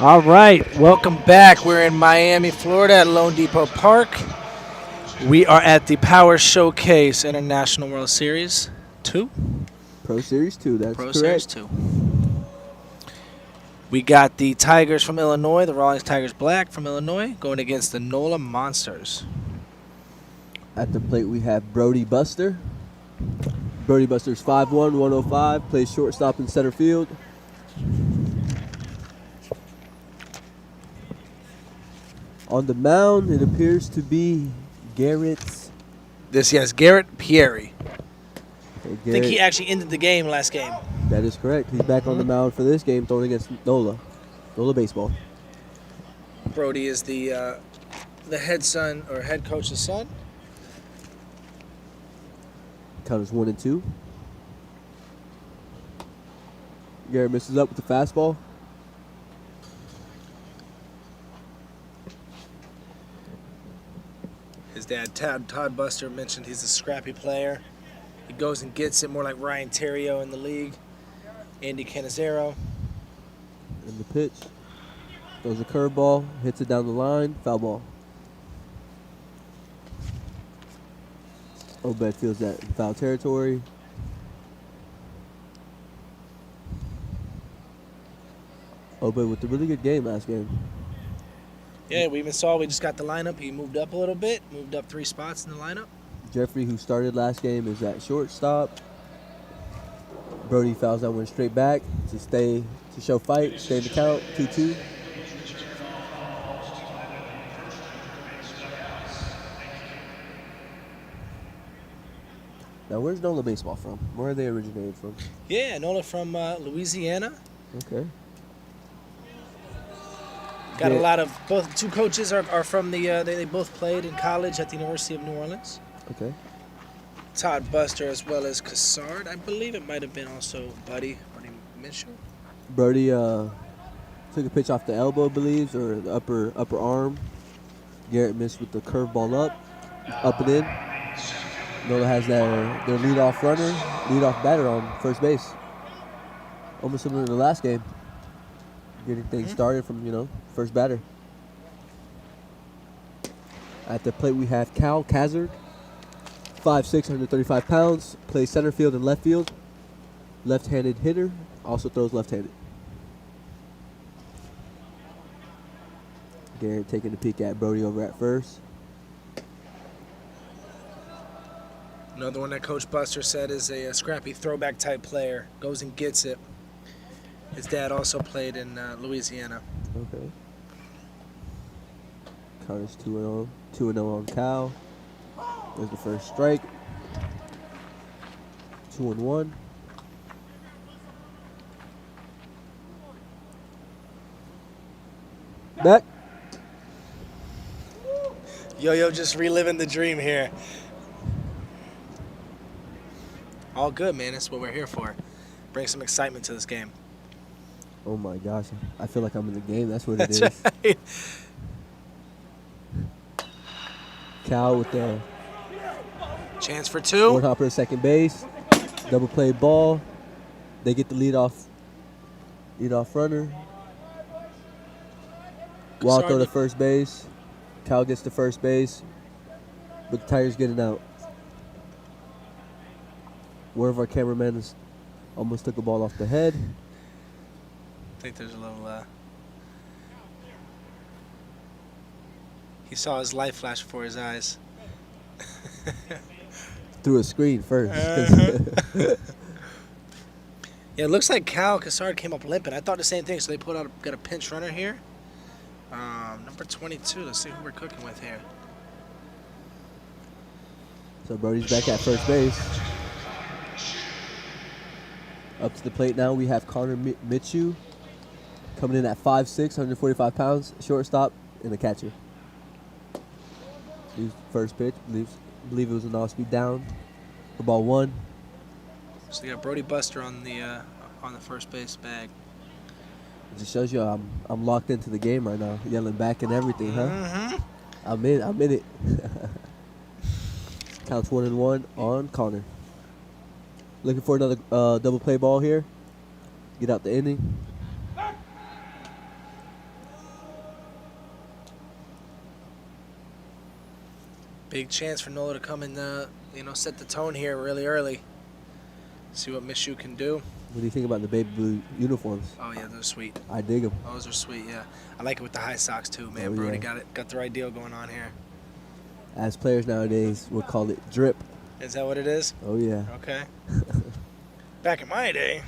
All right, welcome back. We're in Miami, Florida at LoanDepot Park. We are at the Power Showcase International World Series 2, Pro Series 2, that's Pro Series correct. 2. We got the Tigers from Illinois, the Rawlings Tigers Black from Illinois, going against the NOLA Monsters. At the plate, we have Brody Buster. Brody Buster's 5'1", 105, plays shortstop in center field. On the mound, it appears to be Garrett. Garrett Pieri. Okay, I think he actually ended the game last game. That is correct. He's back on the mound for this game, throwing against NOLA. NOLA baseball. Brody is the head coach's son. Count is 1-2. Garrett misses up with the fastball. His dad, Todd Buster, mentioned he's a scrappy player. He goes and gets it, more like Ryan Terrio in the league. Andy Canizero. And the pitch. Throws a curveball, hits it down the line, foul ball. Obed feels that in foul territory. Obed with a really good game last game. Yeah, we just got the lineup. He moved up a little bit, moved up 3 spots in the lineup. Jeffrey, who started last game, is at shortstop. Brody fouls that one straight back to show fight, stay in the count, 2-2. Now, where's NOLA baseball from? Where are they originated from? Yeah, NOLA from Louisiana. Okay. Got a lot of both. 2 coaches are from the. They both played in college at the University of New Orleans. Okay. Todd Buster as well as Cassard. I believe it might have been also Buddy Mitchell. Brody took a pitch off the elbow, believes, or the upper arm. Garrett missed with the curveball up and in. NOLA has their leadoff batter on first base. Almost similar to the last game. Getting things started from, first batter. At the plate we have Cal Kazard, 5'6", 135 pounds, plays center field and left field. Left-handed hitter, also throws left-handed. Garrett taking a peek at Brody over at first. Another one that Coach Buster said is a scrappy throwback type player. Goes and gets it. His dad also played in Louisiana. Okay. Count is 2-0. 2-0 on Cal. There's the first strike. 2-1. Back. Yo, just reliving the dream here. All good, man. That's what we're here for. Bring some excitement to this game. Oh my gosh, I feel like I'm in the game. That's what it That's is. right. Cal with the Chance for 2. Ford Hopper at second base. Double play ball. They get the leadoff runner. Wild throw to first base. Cal gets to first base, but the Tigers get it out. One of our cameramen almost took a ball off the head. I think there's a little. He saw his life flash before his eyes. Through a screen first. Yeah, it looks like Cal Cassard came up limping. I thought the same thing, so they got a pinch runner here. Number 22. Let's see who we're cooking with here. So Brody's back at first base. Up to the plate now, we have Connor Mitchell coming in at 5'6", 145 pounds, shortstop, and a catcher. First pitch, believe it was an off-speed down for ball 1. So you got Brody Buster on the first base bag. It just shows you I'm locked into the game right now, yelling back and everything, huh? Mm-hmm. I'm in it. Counts 1-1 on Connor. Looking for another double play ball here. Get out the inning. Big chance for NOLA to come and set the tone here really early. See what Mizzou can do. What do you think about the baby blue uniforms? Oh yeah, they're sweet. I dig them. Those are sweet. Yeah, I like it with the high socks too, man. Oh, Brody yeah. got the right deal going on here. As players nowadays, we'll call it drip. Is that what it is? Oh yeah. Okay. Back in my day.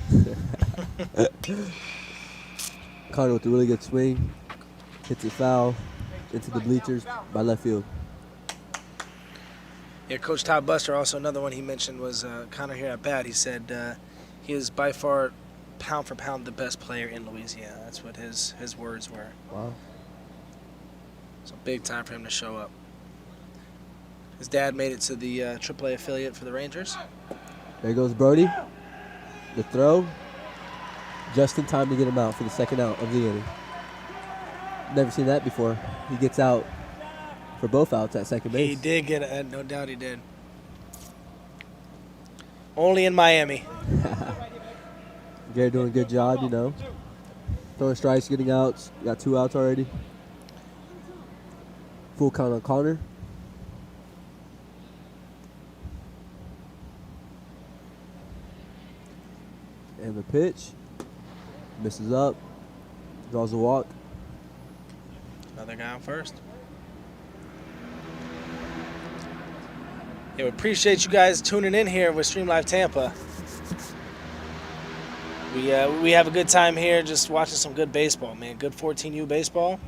Connor with a really good swing, hits a foul into the bleachers by left field. Yeah, Coach Todd Buster, also another one he mentioned was Connor here at bat. He said he is by far, pound for pound, the best player in Louisiana. That's what his words were. Wow. So big time for him to show up. His dad made it to the AAA affiliate for the Rangers. There goes Brody. The throw. Just in time to get him out for the second out of the inning. Never seen that before. He gets out for both outs at second base. He did get it, no doubt he did. Only in Miami. Gary doing a good job, you know. Throwing strikes, getting outs. Got 2 outs already. Full count on Connor. And the pitch. Misses up. Draws a walk. Another guy on first. Yeah, we appreciate you guys tuning in here with Stream Live Tampa. We have a good time here just watching some good baseball, man. Good 14U baseball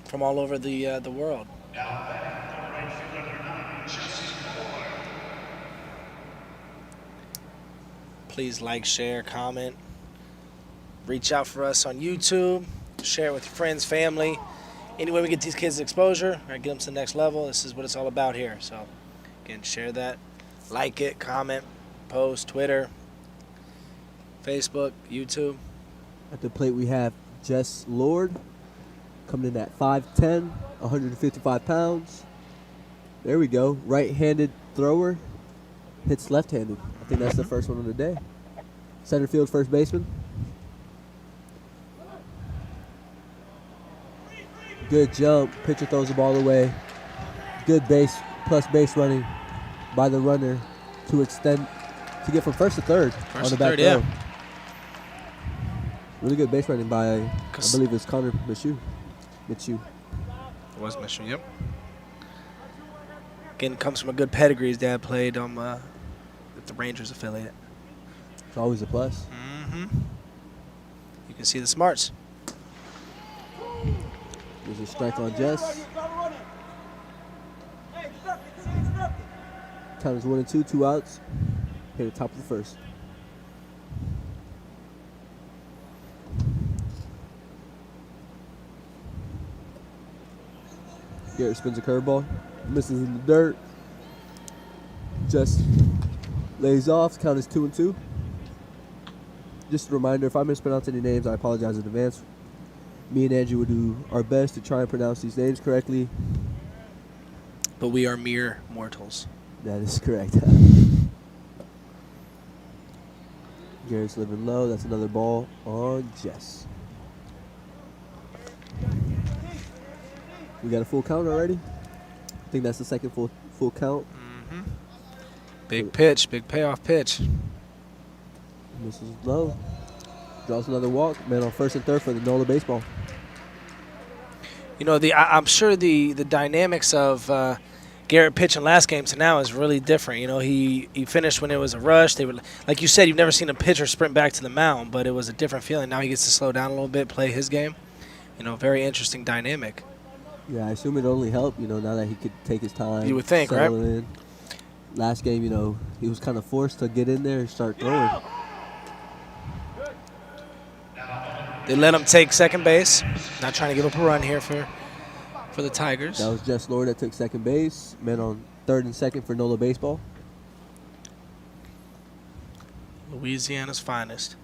from all over the world. Please like, share, comment. Reach out for us on YouTube. Share it with your friends, family. Any way we get these kids exposure, or get them to the next level, this is what it's all about here. So, again, share that. Like it, comment, post, Twitter, Facebook, YouTube. At the plate we have Jess Lord coming in at 5'10", 155 pounds. There we go. Right-handed thrower. Hits left-handed. I think that's the first one of the day. Center field first baseman. Good jump. Pitcher throws the ball away. Good base plus base running by the runner to extend to get from first to third on the back third, throw. yeah. Really good base running by, I believe it's Connor Mizzou. It was Mizzou, yep. Again, comes from a good pedigree. His dad played with the Rangers affiliate. It's always a plus. You can see the smarts. There's a strike on Jess. Count is 1-2, 2 outs. Hit the top of the first. Garrett spins a curveball, misses in the dirt. Just lays off. Count is 2-2. Just a reminder, if I mispronounce any names, I apologize in advance. Me and Andrew will do our best to try and pronounce these names correctly. But we are mere mortals. That is correct. Garrett's living low. That's another ball on Jess. We got a full count already. I think that's the second full count. Big pitch, big payoff pitch. Misses low. Draws another walk. Man on first and third for the NOLA baseball. You know, I'm sure the dynamics of Garrett pitching last game to now is really different. You know, he finished when it was a rush. They would, like you said, you've never seen a pitcher sprint back to the mound, but it was a different feeling. Now he gets to slow down a little bit, play his game. You know, very interesting dynamic. Yeah, I assume it only helped, you know, now that he could take his time. You would think, right? In. Last game, you know, he was kind of forced to get in there and start throwing. They let him take second base. Not trying to give up a run here for the Tigers. That was Jess Lord that took second base. Man on third and second for NOLA baseball. Louisiana's finest.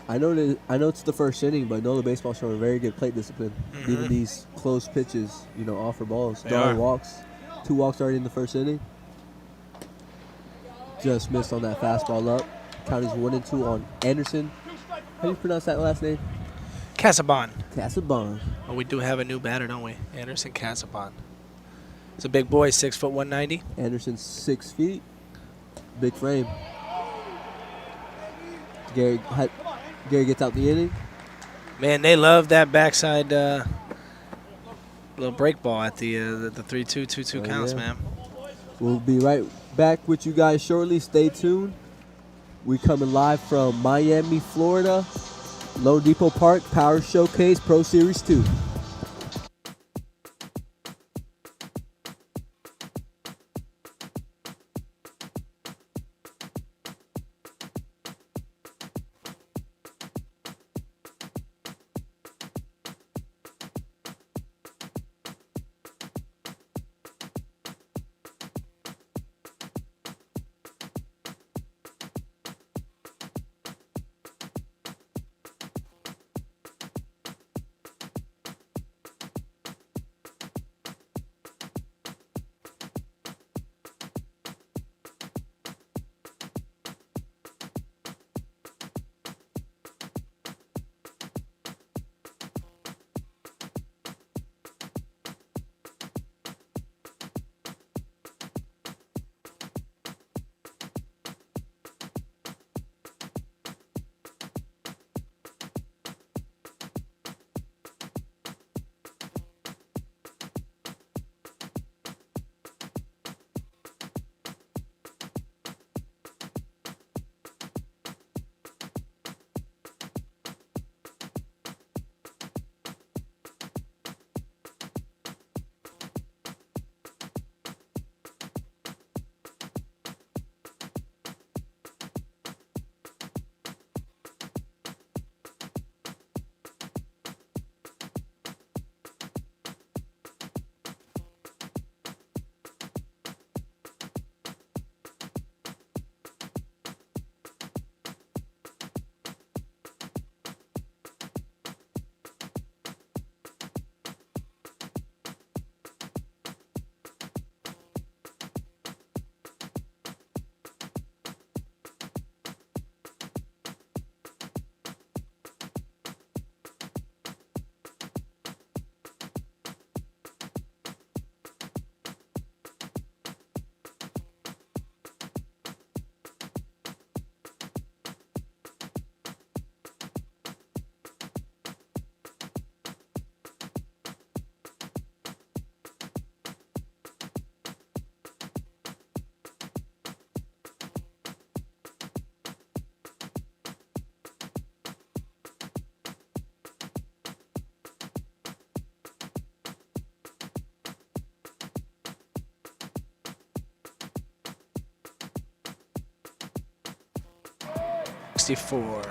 I know it's the first inning, but NOLA baseball showing very good plate discipline. Even these close pitches, you know, offer balls. Drawing walks. 2 walks already in the first inning. Just missed on that fastball up. Count is 1-2 on Anderson. How do you pronounce that last name? Casabon. Casabon. Oh, we do have a new batter, don't we? Anderson Casabon. It's a big boy, 6 foot 190. Anderson's 6 feet. Big frame. Gary gets out the inning. Man, they love that backside little break ball at the 3-2, 2-2 counts, yeah. man. We'll be right back with you guys shortly. Stay tuned. We coming live from Miami, Florida. LoanDepot Park, Power Showcase, Pro Series 2.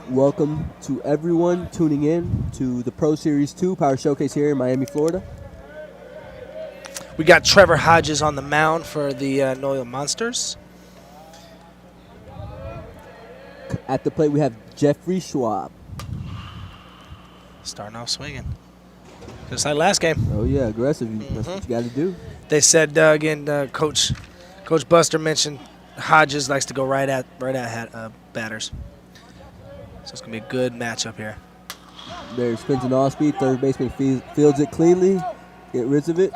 Welcome to everyone tuning in to the Pro Series 2 Power Showcase here in Miami, Florida. We got Trevor Hodges on the mound for the NOLA Monsters. At the plate, we have Jeffrey Schwab. Starting off swinging. Just like last game. Oh, yeah, aggressive. That's what you got to do. They said, Coach Buster mentioned Hodges likes to go right at batters. So it's going to be a good matchup here. There's spins and all speed. Third baseman fields it cleanly. Get rid of it.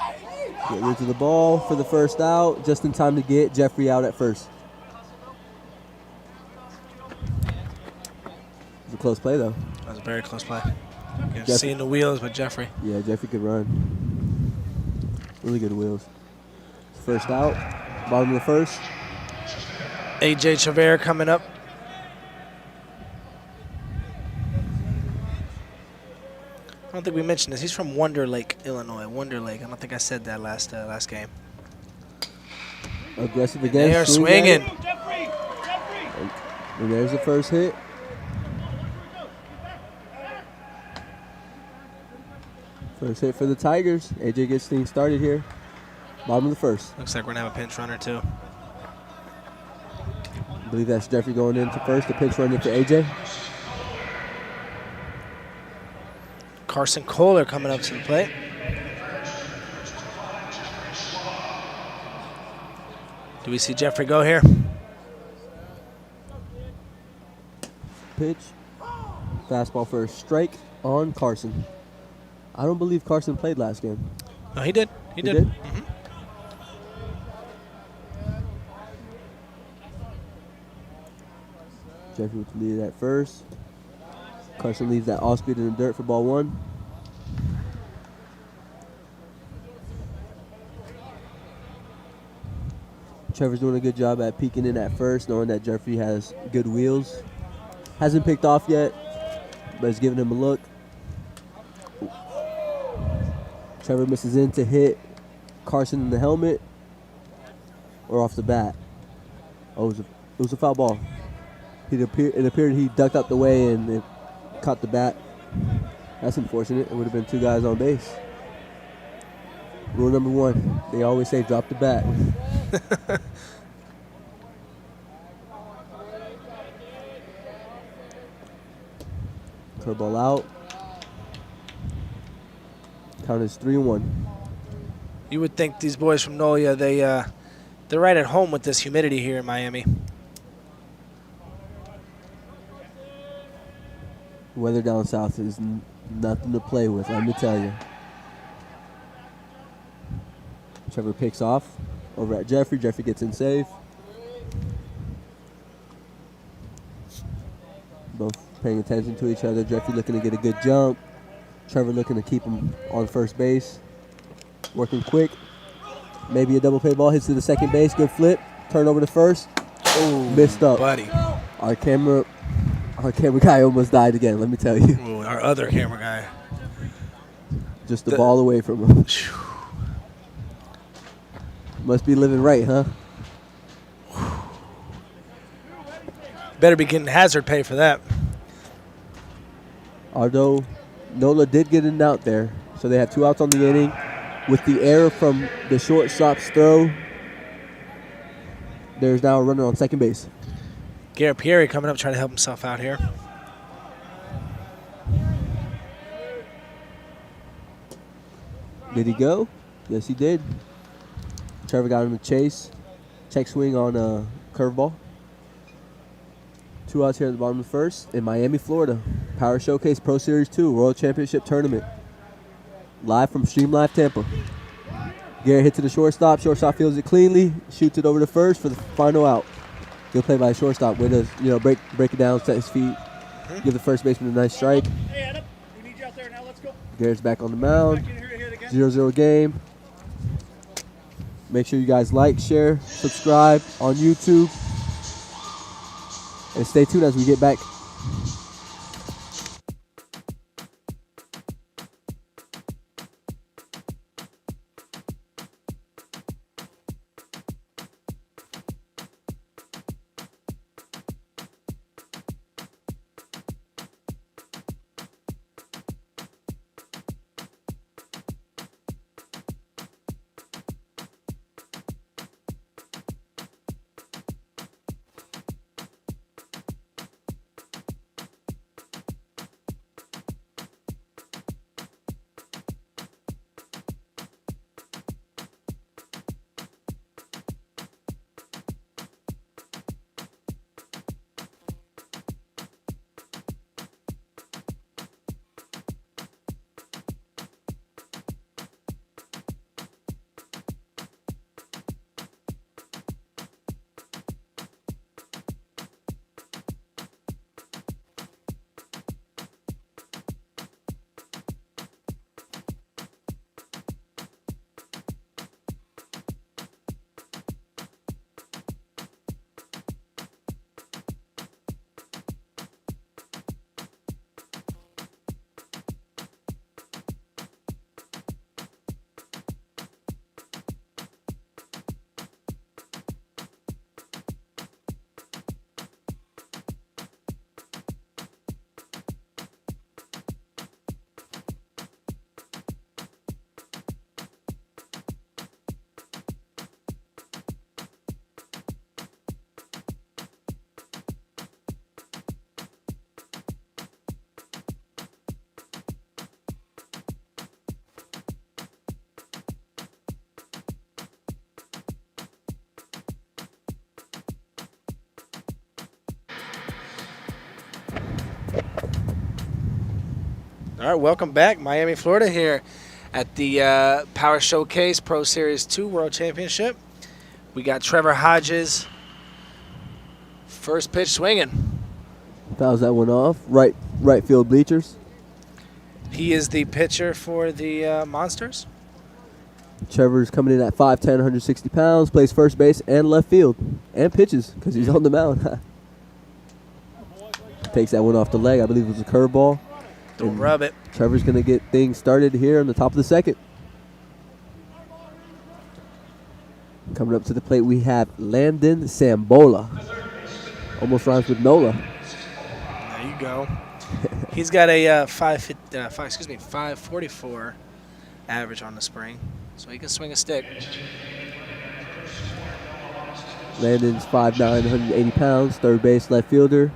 Get rid of the ball for the first out. Just in time to get Jeffrey out at first. It was a close play, though. That was a very close play. Seeing the wheels with Jeffrey. Yeah, Jeffrey could run. Really good wheels. First out. Bottom of the first. A.J. Chavere coming up. I don't think we mentioned this. He's from Wonder Lake, Illinois. Wonder Lake. I don't think I said that last game. Aggressive again. They are swinging. And there's the first hit. First hit for the Tigers. AJ gets things started here. Bottom of the first. Looks like we're going to have a pinch runner, too. I believe that's Jeffrey going into first. The pinch runner for AJ. Carson Kohler coming up to the plate. Do we see Jeffrey go here? Pitch. Fastball for a strike on Carson. I don't believe Carson played last game. No, he did. He did. Mm-hmm. Jeffrey with the lead at first. Carson leaves that off speed in the dirt for ball 1. Trevor's doing a good job at peeking in at first, knowing that Jeffrey has good wheels. Hasn't picked off yet, but is giving him a look. Trevor misses in to hit Carson in the helmet or off the bat. Oh, it was a foul ball. It appeared he ducked out the way and it caught the bat. That's unfortunate. It would have been 2 guys on base. Rule number 1, they always say drop the bat. Curveball out. Count is 3-1. You would think these boys from NOLA, they're right at home with this humidity here in Miami. Weather down south is nothing to play with, let me tell you. Trevor picks off over at Jeffrey. Jeffrey gets in safe. Both paying attention to each other. Jeffrey looking to get a good jump. Trevor looking to keep him on first base. Working quick. Maybe a double play ball. Hits to the second base. Good flip. Turn over to first. Oh, missed up. Buddy. Our camera guy almost died again, let me tell you. Ooh, our other camera guy. Just the ball away from him. Must be living right, huh? Better be getting hazard pay for that. Although NOLA did get an out there, so they have 2 outs on the inning. With the error from the shortstop's throw, there's now a runner on second base. Garrett Pierre coming up trying to help himself out here. Did he go? Yes, he did. Trevor got him to chase. Check swing on a curveball. 2 outs here at the bottom of the first in Miami, Florida. Power Showcase Pro Series 2 World Championship Tournament. Live from Stream Live Tampa. Garrett hit to the shortstop. Shortstop fields it cleanly. Shoots it over to first for the final out. Good play by the shortstop. Way to break it down, set his feet. Give the first baseman a nice strike. Hey, Adam, we need you out there now. Let's go. Garrett's back on the mound. Back in here, hit again. 0-0 game. Make sure you guys like, share, subscribe on YouTube. And stay tuned as we get back. All right, welcome back, Miami, Florida, here at the Power Showcase Pro Series 2 World Championship. We got Trevor Hodges, first pitch swinging. Fouls that one off. Right field bleachers. He is the pitcher for the Monsters. Trevor's coming in at 5'10", 160 pounds, plays first base and left field, and pitches because he's on the mound. Takes that one off the leg. I believe it was a curveball. Don't rub it. Trevor's going to get things started here on the top of the second. Coming up to the plate, we have Landon Sambola. Almost rhymes with NOLA. There you go. He's got a 544 average on the spring, so he can swing a stick. Landon's 5'9", 180 pounds, third base, left fielder.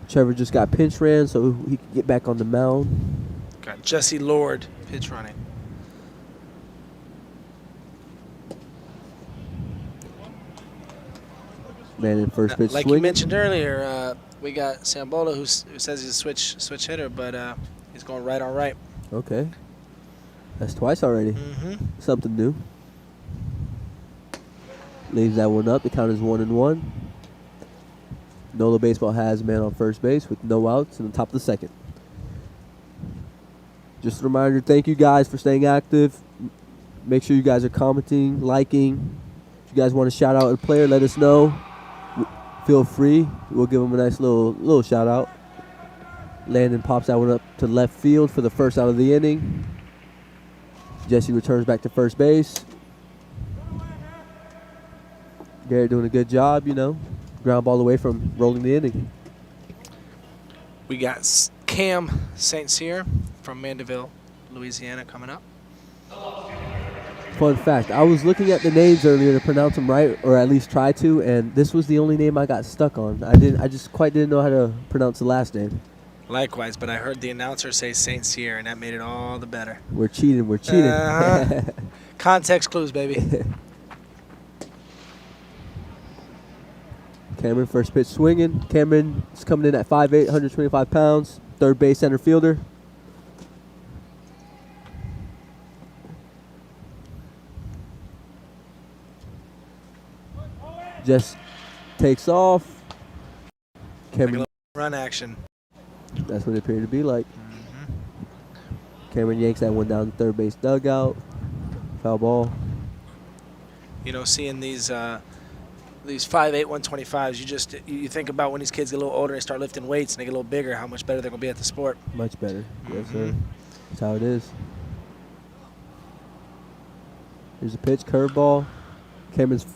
Trevor just got pinch ran, so he can get back on the mound. Got Jesse Lord pitch running. Landon first pitch like swinging. you mentioned earlier, we got Sambola who says he's a switch hitter, but he's going right on right. Okay. That's twice already. Something new. Leaves that one up. The count is 1-1. NOLA Baseball has a man on first base with no outs in the top of the second. Just a reminder, thank you guys for staying active. Make sure you guys are commenting, liking. If you guys want to shout out a player, let us know. Feel free. We'll give them a nice little shout out. Landon pops that one up to left field for the first out of the inning. Jesse returns back to first base. Garrett doing a good job, ground ball away from rolling the inning. We got Cam St. Cyr from Mandeville, Louisiana, coming up. Fun fact, I was looking at the names earlier to pronounce them right, or at least try to, and this was the only name I got stuck on. I just quite didn't know how to pronounce the last name. Likewise, but I heard the announcer say St. Cyr, and that made it all the better. We're cheating. Context clues, baby. Cameron first pitch swinging. Cameron is coming in at 5'8", 125 pounds, third base, center fielder. Just takes off. Cameron, Run action. that's what it appeared to be like. Cameron yanks that one down the third base dugout. Foul ball. Seeing these 5'8", 125s, you think about when these kids get a little older, they start lifting weights and they get a little bigger, how much better they're going to be at the sport. Much better. Yes, sir. That's how it is. Here's a pitch, curveball. Cameron's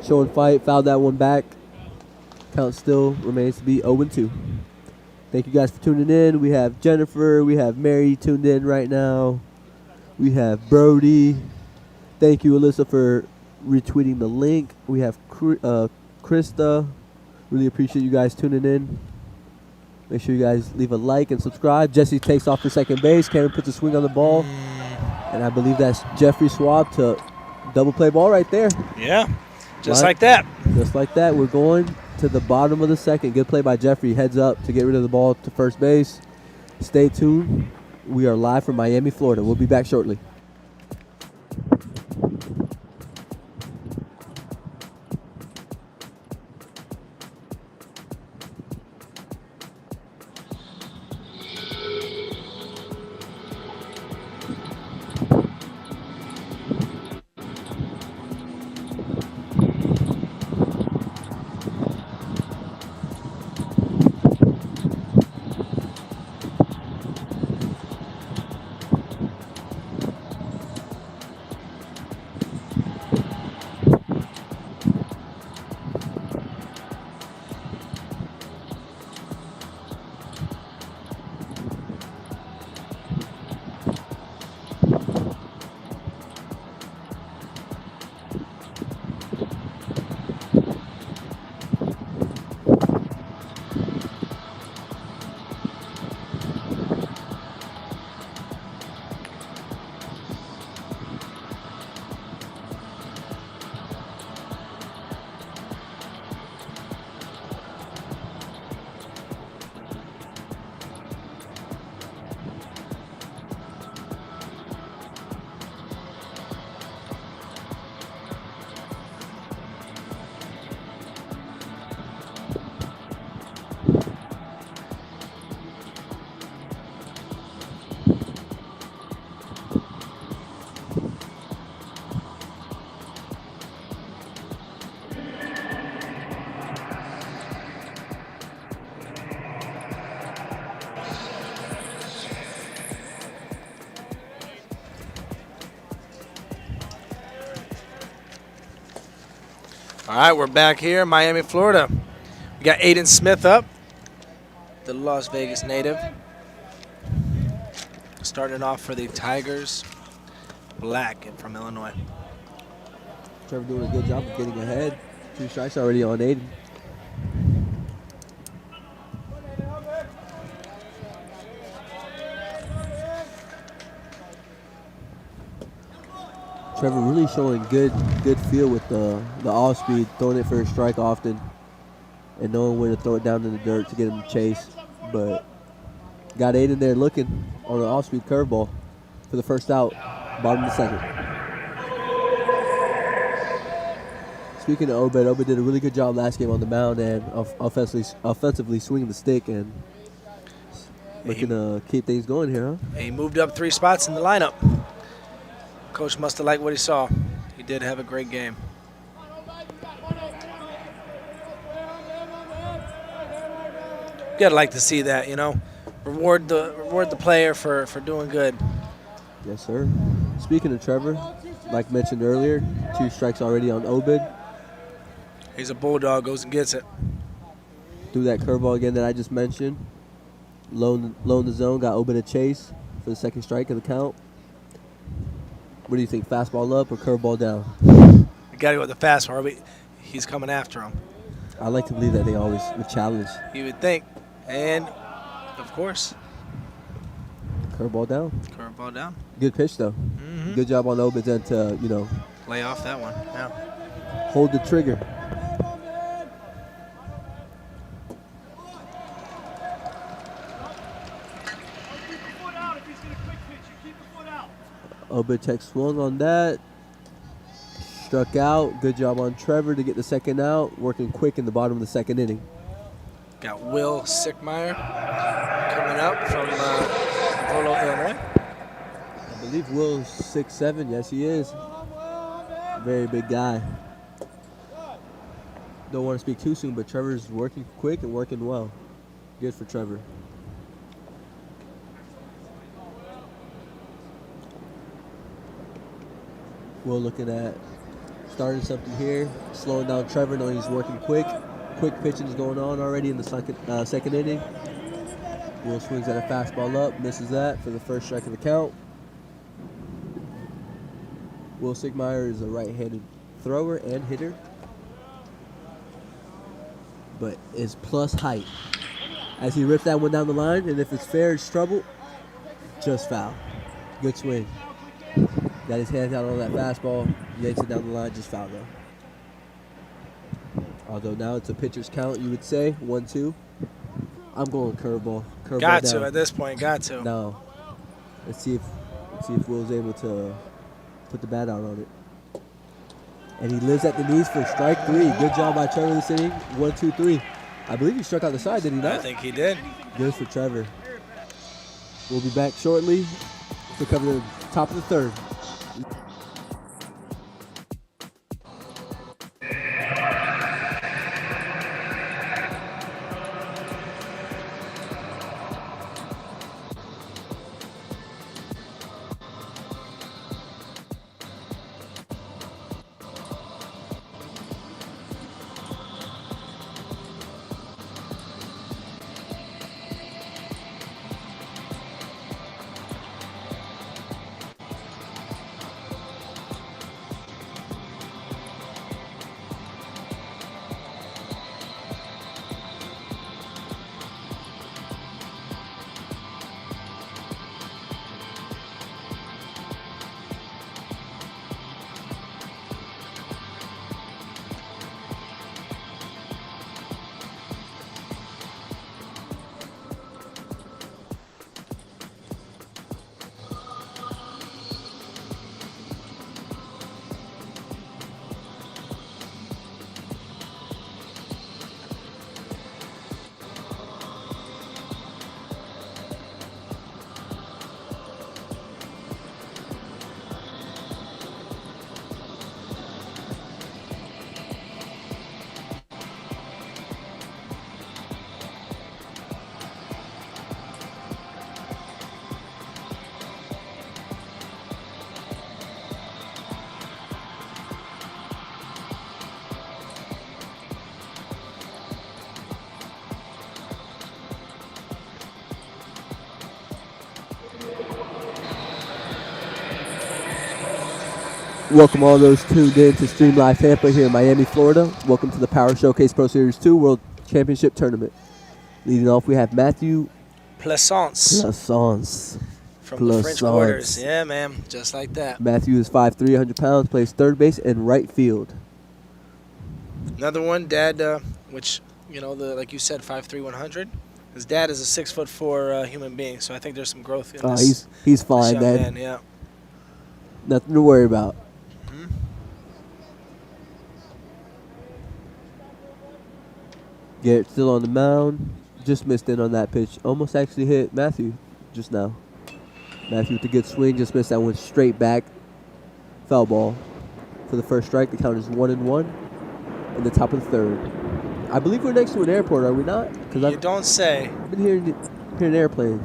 showing fight, fouled that one back. Count still remains to be 0-2. Thank you guys for tuning in. We have Jennifer, we have Mary tuned in right now. We have Brody. Thank you, Alyssa, for retweeting the link. We have Krista. Really appreciate you guys tuning in. Make sure you guys leave a like and subscribe. Jesse takes off for second base. Cameron puts a swing on the ball. And I believe that's Jeffrey Schwab to double play ball right there. Yeah, just like that. Just like that. We're going to the bottom of the second. Good play by Jeffrey. Heads up to get rid of the ball to first base. Stay tuned. We are live from Miami, Florida. We'll be back shortly. All right, we're back here in Miami, Florida. We got Aiden Smith up, the Las Vegas native. Starting off for the Tigers, Black from Illinois. Trevor doing a good job of getting ahead. 2 strikes already on Aiden. Trevor really showing good feel with the off speed, throwing it for a strike often, and knowing when to throw it down in the dirt to get him to chase. But got Aiden there looking on an off speed curveball for the first out, bottom of the second. Speaking of Obed did a really good job last game on the mound and offensively swinging the stick and looking to keep things going here, huh? He moved up 3 spots in the lineup. Coach must have liked what he saw. He did have a great game. You gotta like to see that, you know. Reward the player for doing good. Yes, sir. Speaking of Trevor, like mentioned earlier, 2 strikes already on Obed. He's a bulldog, goes and gets it. Threw that curveball again that I just mentioned. Low in the zone, got Obed a chase for the second strike of the count. What do you think, fastball up or curveball down? You got to go with the fastball, but he's coming after him. I like to believe that they always would challenge. You would think. And, of course, curveball down. Curveball down. Good pitch, though. Mm-hmm. Good job on Obed then to, lay off that one. Yeah. Hold the trigger. Obed Tech swung on that. Struck out. Good job on Trevor to get the second out. Working quick in the bottom of the second inning. Got Will Sickmeyer coming up from Volo, Illinois. I believe Will's 6'7". Yes, he is. Very big guy. Don't want to speak too soon, but Trevor's working quick and working well. Good for Trevor. Will looking at starting something here, slowing down Trevor, knowing he's working quick. Quick pitching is going on already in the second inning. Will swings at a fastball up, misses that for the first strike of the count. Will Sickmeyer is a right-handed thrower and hitter, but is plus height. As he rips that one down the line, and if it's fair, it's trouble, just foul. Good swing. Got his hands out on that fastball, yanks it down the line, just foul though. Although now it's a pitcher's count, you would say, 1-2. I'm going curveball. Got down. to at this point. Got to. No. Let's see if Will's able to put the bat out on it. And he lives at the knees for strike 3. Good job by Trevor this inning. 1-2-3. I believe he struck out the side, did he not? I think he did. Good for Trevor. We'll be back shortly to cover the top of the third. Welcome all those tuned in to Stream Live Tampa here in Miami, Florida. Welcome to the Power Showcase Pro Series 2 World Championship Tournament. Leading off, we have Matthew Plaisance from from the French Quarters. Yeah, man, just like that. Matthew is 5'3", 100 pounds, plays third base and right field. Another one, Dad, which, you know, like you said, 5'3", 100. His dad is a 6'4" human being, so I think there's some growth in this. He's fine, young Dad. man, yeah. Nothing to worry about. Garrett still on the mound. Just missed in on that pitch. Almost actually hit Matthew just now. Matthew with a good swing. Just missed that one straight back. Foul ball for the first strike. The count is 1-1 in the top of the third. I believe we're next to an airport, are we not? You don't say. I've been hearing airplanes.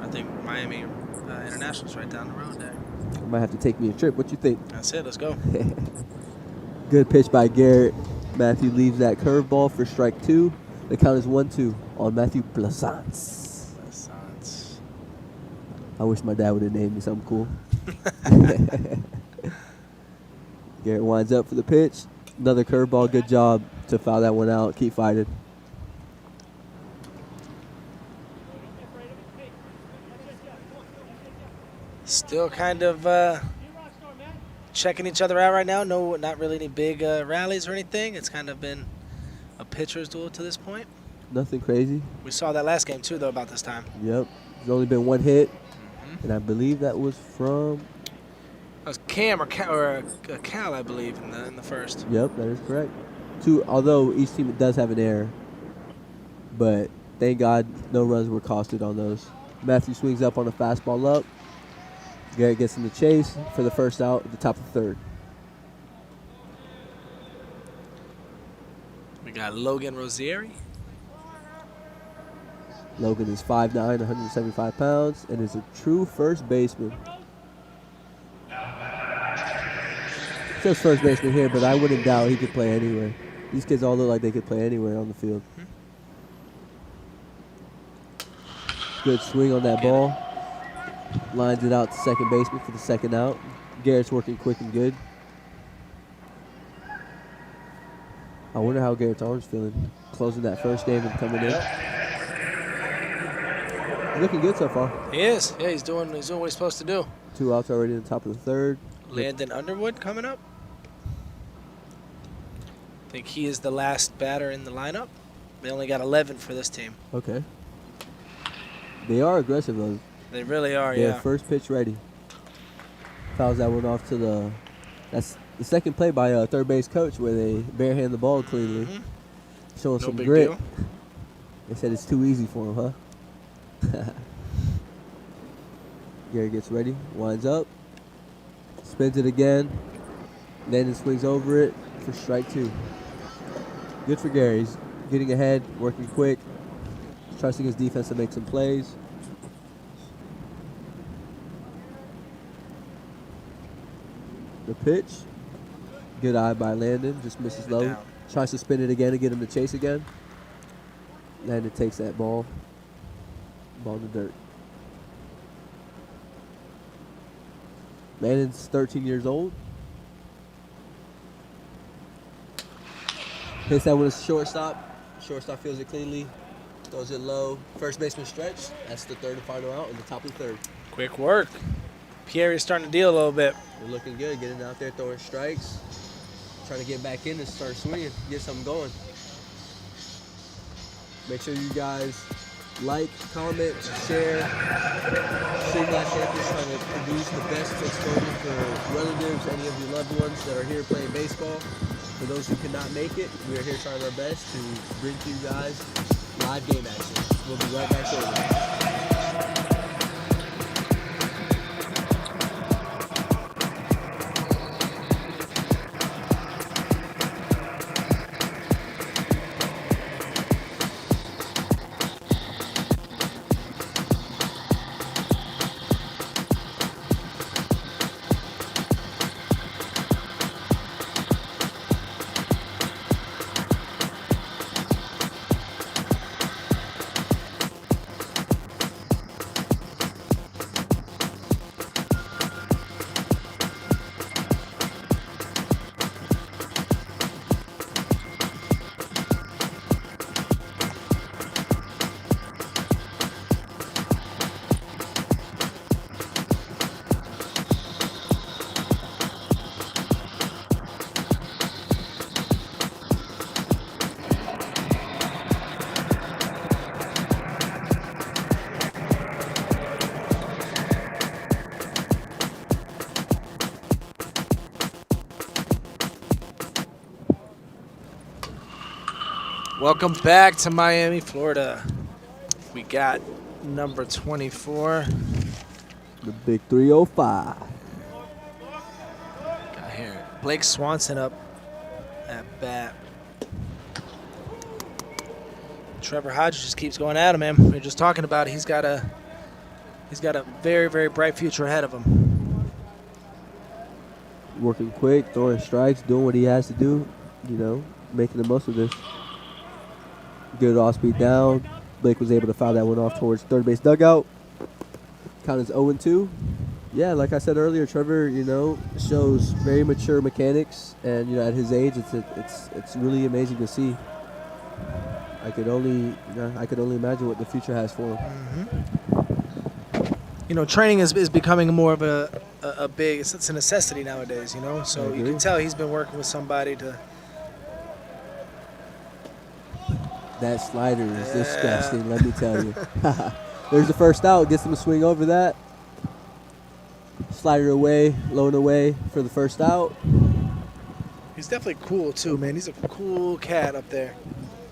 I think Miami International's right down the road there. You might have to take me a trip. What you think? That's it. Let's go. Good pitch by Garrett. Matthew leaves that curveball for strike 2. The count is 1-2 on Matthew Plaisance. I wish my dad would have named me something cool. Garrett winds up for the pitch. Another curveball. Good job to foul that one out. Keep fighting. Still kind of checking each other out right now. No, not really any big rallies or anything. It's kind of been a pitcher's duel to this point. Nothing crazy. We saw that last game, too, though, about this time. Yep. There's only been one hit, and I believe that was from... That was Cam or Cal, I believe, in the first. Yep, that is correct. Although each team does have an error, but thank God no runs were costed on those. Matthew swings up on a fastball up. Garrett gets in the chase for the first out at the top of the third. We got Logan Rosieri. Logan is 5'9", 175 pounds, and is a true first baseman. It says first baseman here, but I wouldn't doubt he could play anywhere. These kids all look like they could play anywhere on the field. Good swing on that ball. Lines it out to second baseman for the second out. Garrett's working quick and good. I wonder how Garrett's arm's feeling. Closing that first game and coming in. Looking good so far. He is. Yeah, he's doing what he's supposed to do. 2 outs already in the top of the third. Landon Underwood coming up. I think he is the last batter in the lineup. They only got 11 for this team. Okay. They are aggressive, though. They really are, They yeah. have first pitch ready. Fouls that one off to the... That's the second play by a third base coach where they barehand the ball cleanly. Showing some grit. Deal. They said it's too easy for him, huh? Gary gets ready, winds up, spins it again, Landon swings over it for strike 2. Good for Gary. He's getting ahead, working quick, trusting his defense to make some plays. The pitch, good eye by Landon, just misses low. Down. Tries to spin it again and get him to chase again. Landon takes that ball in the dirt. Landon's 13 years old. Hits that with a shortstop. Shortstop feels it cleanly. Throws it low. First baseman stretch. That's the third and final out in the top of the third. Quick work. Pierre is starting to deal a little bit. They're looking good. Getting out there, throwing strikes. Trying to get back in and start swinging. Get something going. Make sure you guys like, comment, share. Stream Live Champions trying to produce the best exposure for relatives, any of your loved ones that are here playing baseball. For those who cannot make it, we are here trying our best to bring to you guys live game action. We'll be right back shortly. Welcome back to Miami, Florida. We got number 24. The big 305. Got here Blake Swanson up at bat. Trevor Hodges just keeps going at him, man. We were just talking about it. He's got a very, very bright future ahead of him. Working quick, throwing strikes, doing what he has to do, you know, making the most of this. Good off speed down. Blake was able to foul that one off towards third base dugout. Count is 0-2. Yeah, like I said earlier, Trevor, you know, shows very mature mechanics, and you know, at his age, it's really amazing to see. I could only imagine what the future has for him. Mm-hmm. You know, training is becoming more of a big. It's a necessity nowadays. You know, so you can tell he's been working with somebody to. That slider is disgusting, let me tell you. There's the first out. Gets him to swing over that. Slider away, low and away for the first out. He's definitely cool, too, man. He's a cool cat up there.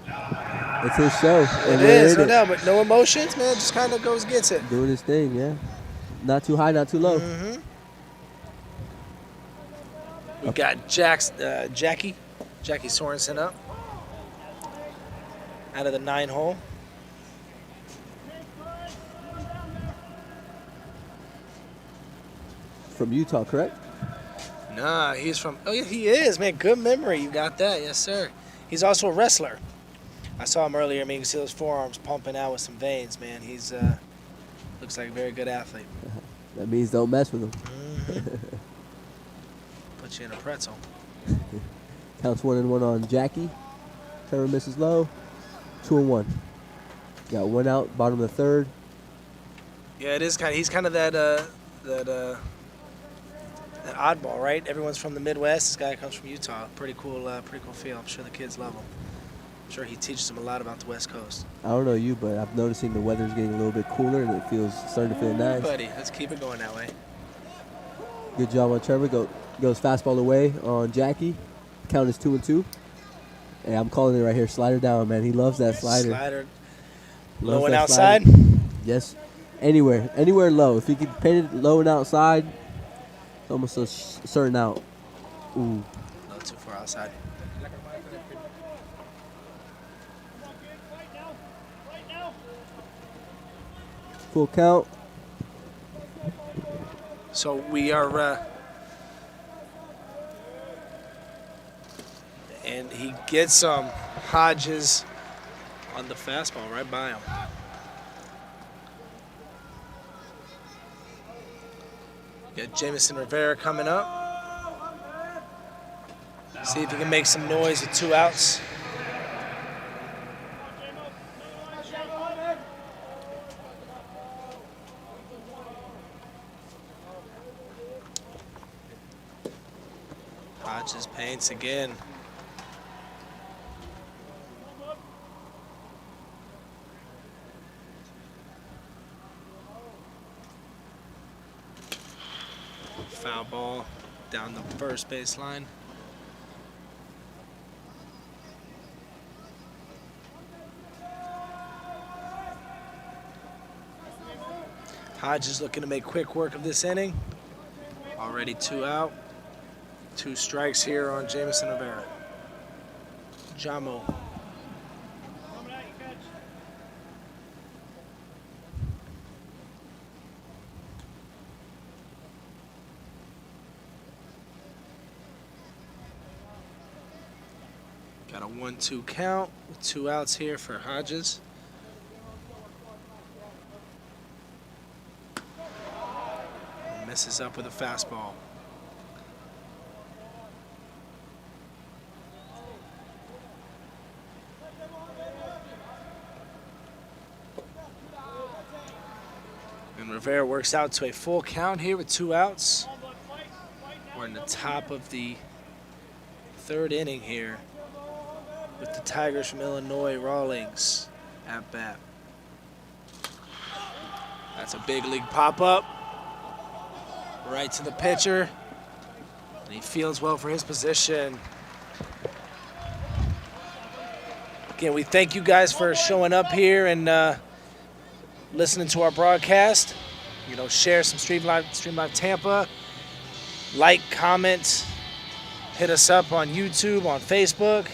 It's his show. It is, no doubt. But no emotions, man. Just kind of gets it. Doing his thing, yeah. Not too high, not too low. Mm-hmm. We got Jackie Sorensen up. Out of the 9 hole. From Utah, correct? Nah, he's from. Oh, yeah, he is, man. Good memory. You got that, yes, sir. He's also a wrestler. I saw him earlier. I mean, you can see those forearms pumping out with some veins, man. He's looks like a very good athlete. That means don't mess with him. Mm-hmm. Put you in a pretzel. Counts 1-1 on Jackie. Trevor misses low. 2-1. Got one out, bottom of the third. Yeah, it is kind of. He's kind of that oddball, right? Everyone's from the Midwest. This guy comes from Utah. Pretty cool feel. I'm sure the kids love him. I'm sure he teaches them a lot about the West Coast. I don't know you, but I've noticing the weather's getting a little bit cooler and it feels starting to feel nice. Buddy, let's keep it going that way. Good job on Trevor. Goes fastball away on Jackie. Count is 2-2. Hey, I'm calling it right here. Slider down, man. He loves that slider. Slider. Loves Low and that outside? slider. Yes. Anywhere low. If you can paint it low and outside, it's almost a certain out. Ooh. Not too far outside. Full count. So we are, and he gets Hodges on the fastball right by him. Got Jamison Rivera coming up. See if he can make some noise with 2 outs. Hodges paints again. Foul ball down the first baseline. Hodges looking to make quick work of this inning. Already 2 out. 2 strikes here on Jamison Rivera. Jamo. Got a 1-2 count with 2 outs here for Hodges. Misses up with a fastball. And Rivera works out to a full count here with 2 outs. We're in the top of the 3rd inning here with the Tigers from Illinois, Rawlings at bat. That's a big league pop-up. Right to the pitcher. And he feels well for his position. Again, we thank you guys for showing up here and listening to our broadcast. You know, share some Stream Live Tampa. Like, comment, hit us up on YouTube, on Facebook.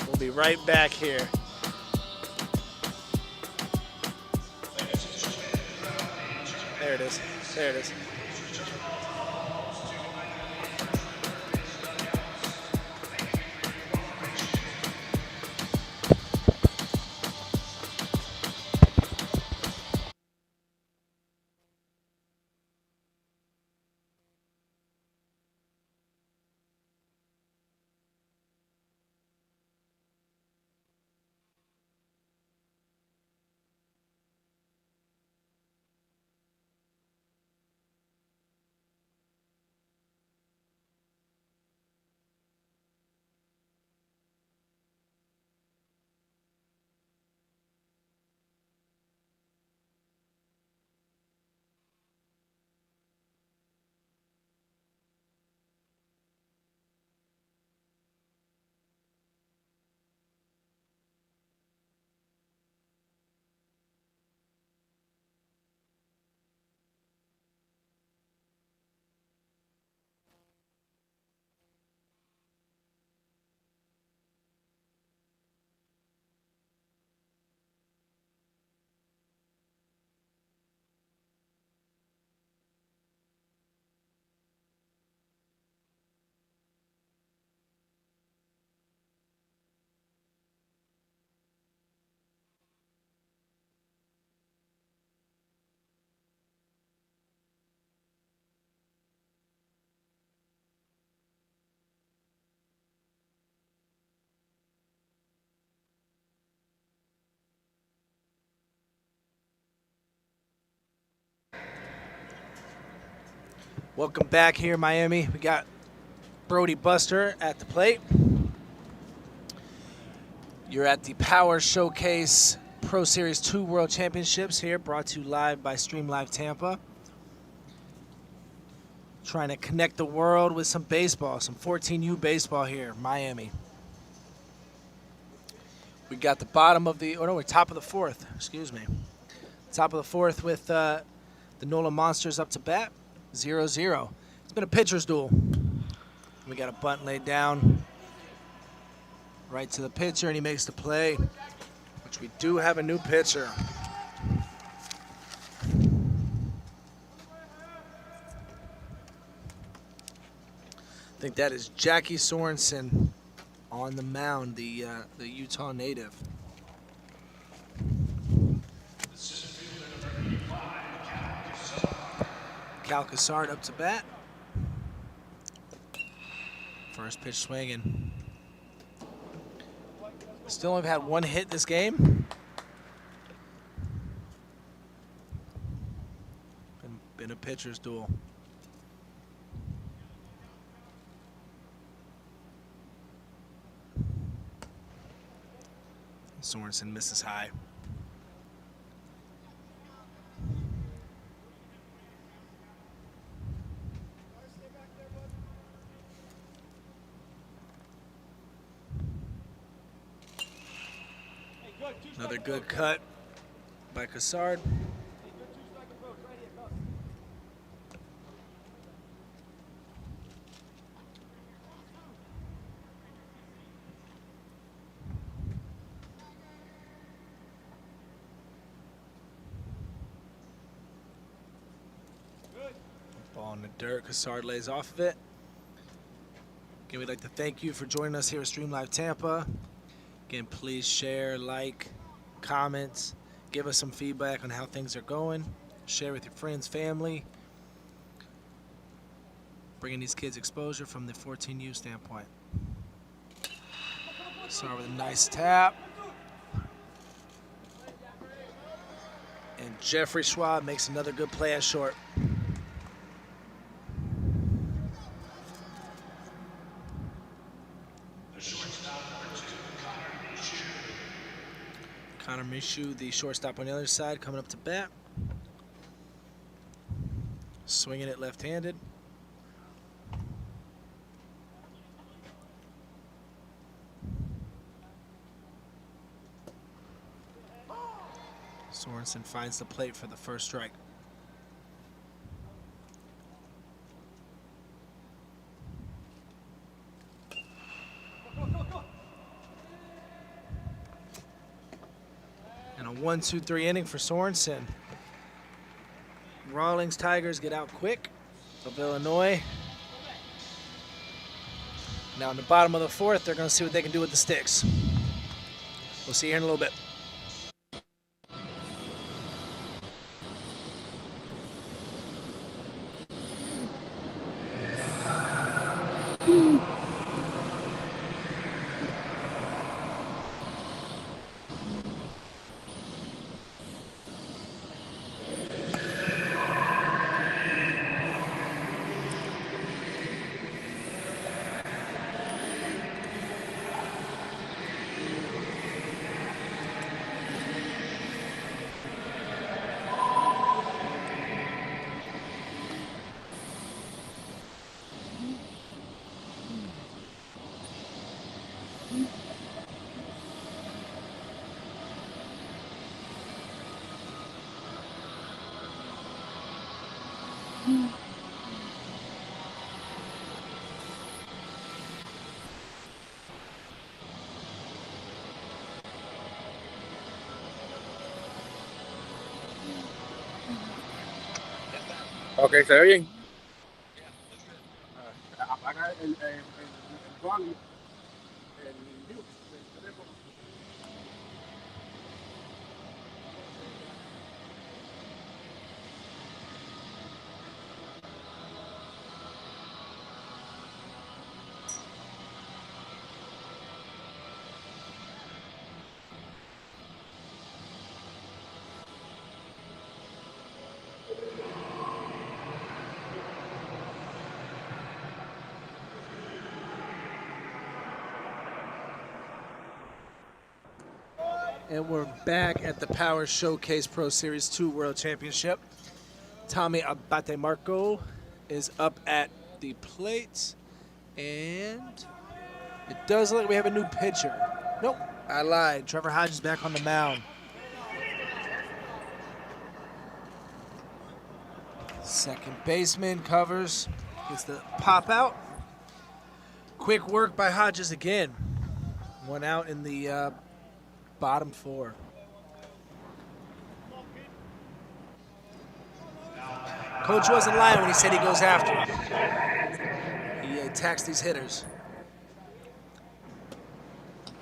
We'll be right back here. There it is. There it is. Welcome back here, Miami. We got Brody Buster at the plate. You're at the Power Showcase Pro Series 2 World Championships here, brought to you live by Stream Live Tampa. Trying to connect the world with some baseball, some 14U baseball here, Miami. We got the bottom of the, we're top of the fourth, excuse me. Top of the fourth with the NOLA Monsters up to bat. 0-0. It's been a pitcher's duel. We got a bunt laid down right to the pitcher, and he makes the play, which we do have a new pitcher. I think that is Jackie Sorensen on the mound, the Utah native. Cal Cassard up to bat. First pitch swinging. Still only had one hit this game. Been a pitcher's duel. Sorensen misses high. Another good cut by Cassard. Ball in the dirt. Cassard lays off of it. Again, we'd like to thank you for joining us here at Stream Live Tampa. Again, please share, like, comments, give us some feedback on how things are going. Share with your friends, family. Bringing these kids exposure from the 14U standpoint. Start with a nice tap. And Jeffrey Schwab makes another good play at short. Connor Mishu, the shortstop on the other side, coming up to bat. Swinging it left-handed. Sorensen finds the plate for the first strike. And a 1-2-3 inning for Sorensen. Rawlings Tigers get out quick of Illinois. Now in the bottom of the fourth, they're going to see what they can do with the sticks. We'll see you here in a little bit. Ok, se ve bien. Apaga el volume, el mute del teléfono. And we're back at the Power Showcase Pro Series 2 World Championship. Tommy Abate Marco is up at the plate. And it does look like we have a new pitcher. Nope, I lied. Trevor Hodges back on the mound. Second baseman covers. Gets the pop out. Quick work by Hodges again. One out in the bottom four. Coach wasn't lying when he said he goes after him. He attacks these hitters.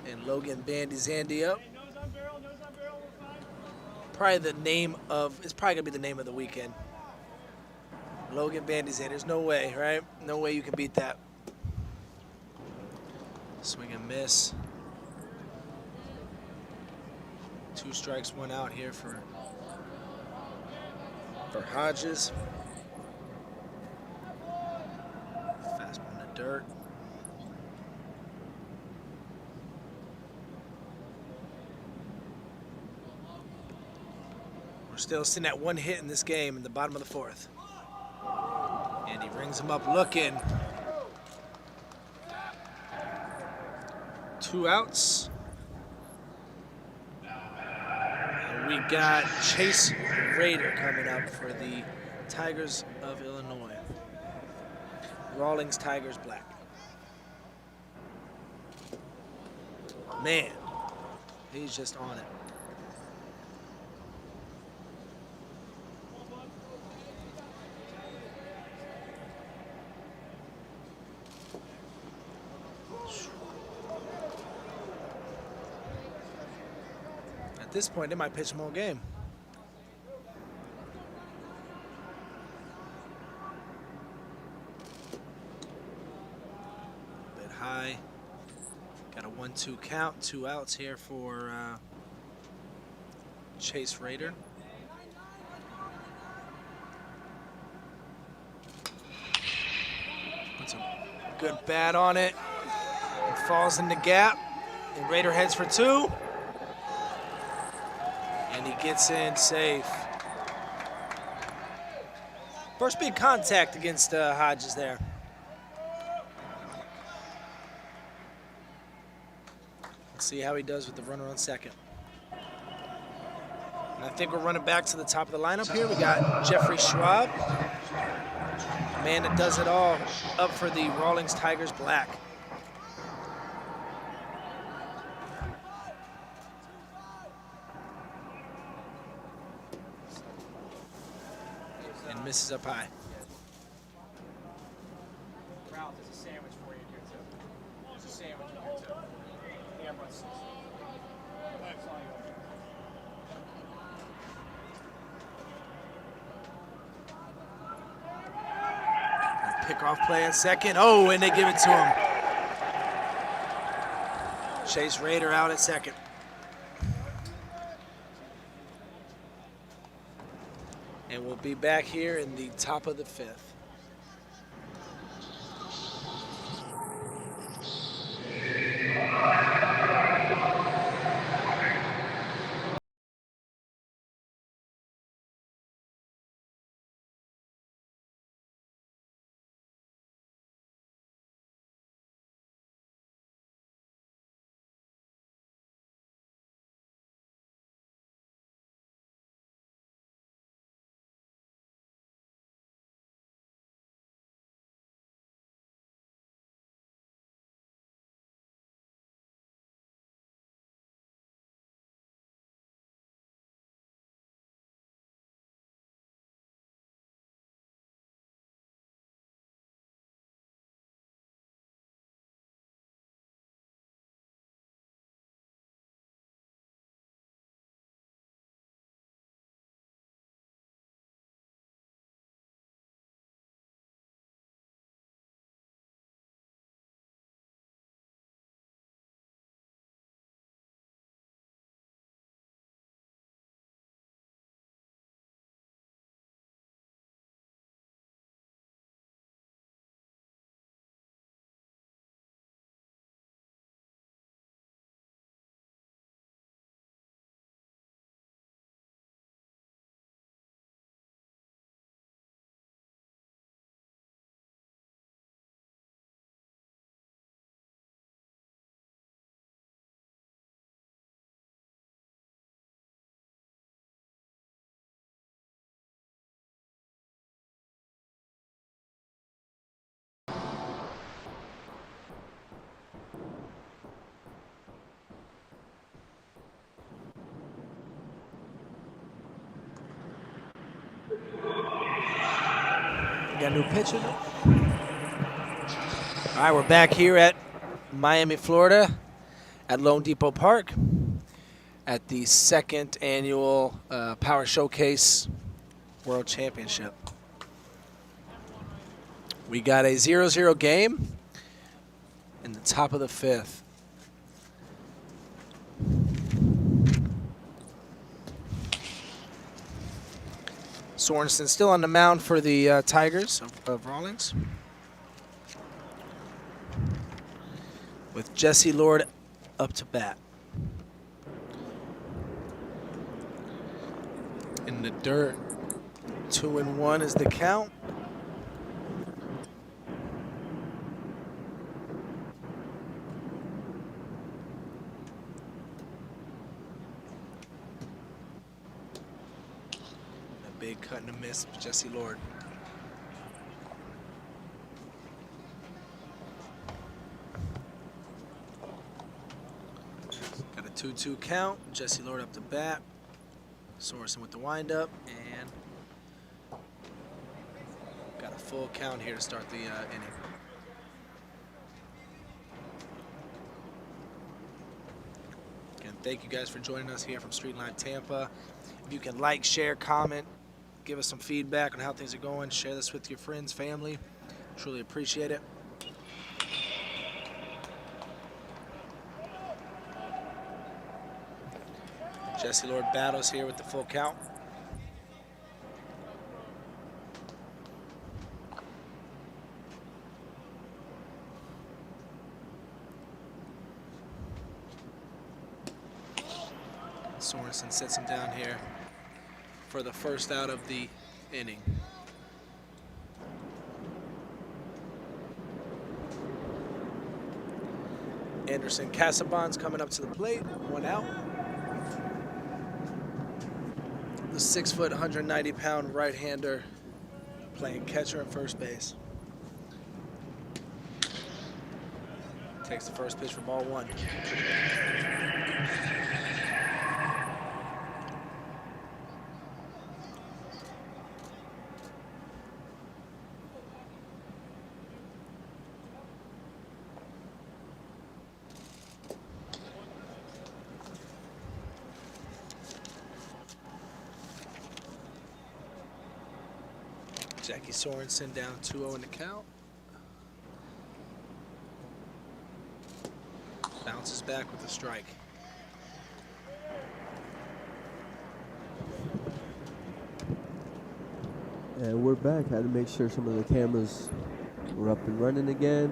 And Logan bandies Andy up. Probably the name of, it's probably gonna be the name of the weekend. Logan bandies Andy. There's no way, right? No way you can beat that. Swing and miss. 2 strikes, 1 out here for Hodges. Fastball in the dirt. We're still sitting at 1 hit in this game in the bottom of the fourth. And he rings him up looking. 2 outs. We got Chase Raider coming up for the Tigers of Illinois. Rawlings Tigers black. Man, he's just on it. At this point, they might pitch him all game. Bit high. Got a 1-2 count. 2 outs here for Chase Raider. Puts a good bat on it. It falls in the gap. And Raider heads for 2. And he gets in safe. First big contact against Hodges there. Let's see how he does with the runner on second. And I think we're running back to the top of the lineup here. We got Jeffrey Schwab, a man that does it all, up for the Rawlings Tigers Black. And misses up high. Ralph, there's a sandwich for you here too. There's a sandwich in here too. Yeah, but Pick-off play in second. Oh, and they give it to him. Chase Rader out at second. And we'll be back here in the top of the fifth. Got a new pitcher. All right, we're back here at Miami, Florida, at LoanDepot Park, at the second annual Power Showcase World Championship. We got a 0-0 game in the top of the fifth. Sorensen still on the mound for the Tigers of Rawlings, with Jesse Lord up to bat. In the dirt, 2-1 is the count. Big cut and a miss with Jesse Lord. Got a 2-2 count. Jesse Lord up to bat. Sorensen with the windup, and got a full count here to start the inning. Again, thank you guys for joining us here from Street Line Tampa. If you can like, share, comment, give us some feedback on how things are going. Share this with your friends, family. Truly appreciate it. Jesse Lord battles here with the full count. Sorensen sits him down here for the first out of the inning. Anderson Casabon's coming up to the plate, 1 out. The 6 foot, 190 pound right-hander playing catcher and first base. Takes the first pitch for ball 1. Jackie Sorensen down 2-0 in the count. Bounces back with a strike. And we're back. Had to make sure some of the cameras were up and running again.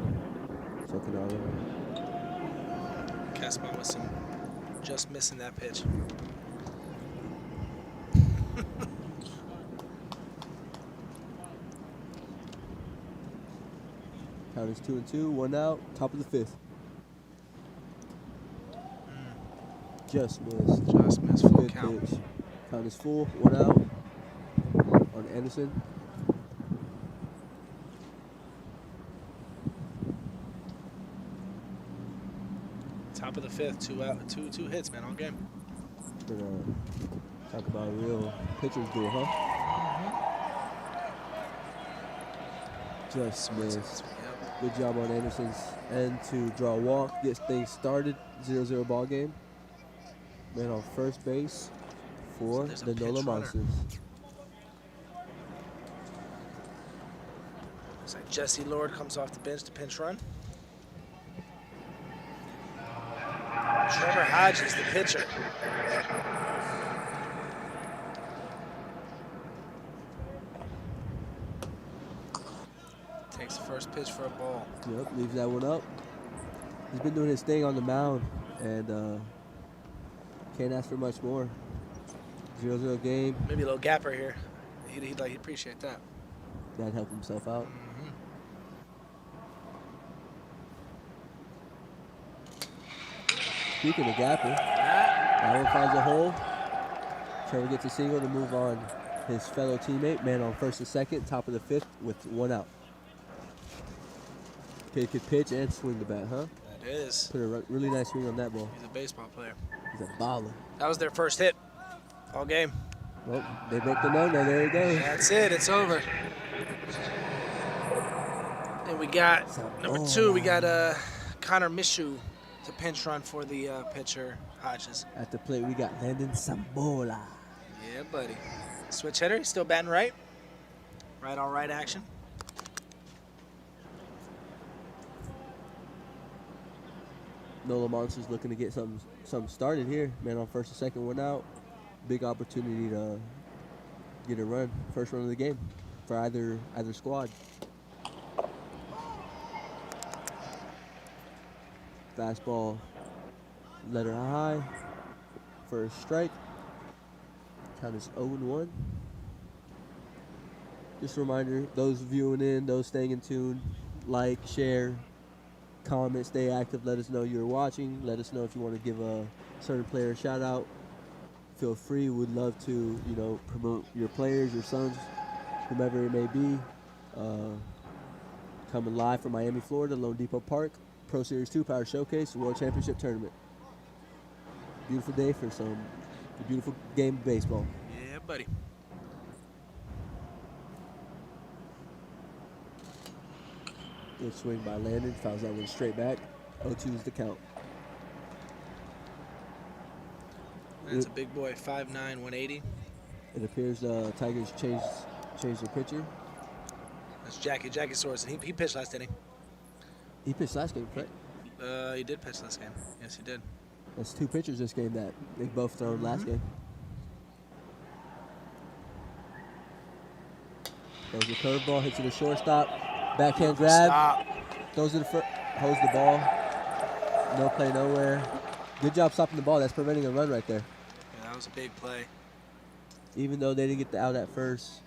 Checking out. Casabon with some just missing that pitch. Count is 2-2, 1 out, top of the 5th. Just missed. Just missed, full Good count. pitch. Count is full, 1 out on Anderson. Top of the 5th, 2 out, two hits, man, all game. We're gonna talk about a real pitcher's duel, huh? Just missed. Good job on Anderson's end to draw a walk, get things started. 0-0 ball game. Man on first base for There's a the pinch NOLA runner. Monsters. Looks like Jesse Lord comes off the bench to pinch run. Trevor Hodges, the pitcher. Takes the first pitch for a ball. Yep, leaves that one up. He's been doing his thing on the mound and can't ask for much more. 0-0 game. Maybe a little gapper here. He'd appreciate that. That'd help himself out. Speaking of gapper, that one finds a hole. Trevor gets a single to move on his fellow teammate. Man on first and second, top of the 5th with 1 out. Kid could pitch and swing the bat, huh? That is. Put a really nice swing on that ball. He's a baseball player. He's a baller. That was their first hit all game. Well, they broke the no-no. There you go. That's it. It's over. And we got number 2. We got Connor Mishu to pinch run for the pitcher Hodges. At the plate, we got Landon Sambola. Yeah, buddy. Switch hitter. He's still batting right. Right on right action. NOLA Monsters looking to get something started here. Man on first and second, 1 out. Big opportunity to get a run. First run of the game for either squad. Fastball, letter high for a strike. Count is 0-1. Just a reminder, those viewing in, those staying in tune, like, share, comment, stay active. Let us know you're watching. Let us know if you want to give a certain player a shout out. Feel free. We'd love to, promote your players, your sons, whomever it may be. Coming live from Miami, Florida, LoanDepot Park, Pro Series 2 Power Showcase World Championship Tournament. Beautiful day for a beautiful game of baseball. Yeah, buddy. Good swing by Landon. Fouls that one straight back. 0-2 is the count. That's a big boy, 5'9", 180. It appears Tigers changed their pitcher. That's Jackie Sorensen. He pitched last inning. He pitched last game, correct? He did pitch last game. Yes, he did. That's 2 pitchers this game that they both thrown last game. Throws the curveball, hits it to shortstop. Backhand grab. Stop. Throws it to holds the ball. No play nowhere. Good job stopping the ball. That's preventing a run right there. Yeah, was a big play. Even though they didn't get the out at first,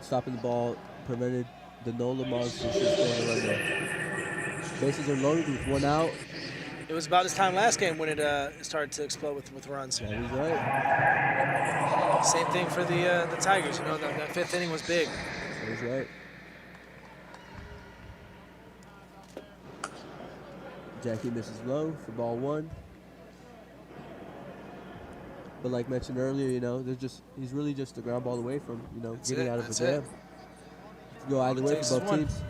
stopping the ball prevented the NOLA Monsters from scoring a run there. Bases are loaded with 1 out. It was about this time last game when it started to explode with runs. That is right. Same thing for the Tigers. You know, that 5th inning was big. That is right. Jackie misses low for ball 1. But like mentioned earlier, you know, he's really just a ground ball away from, you know, getting out of a jam. Go either way for both teams.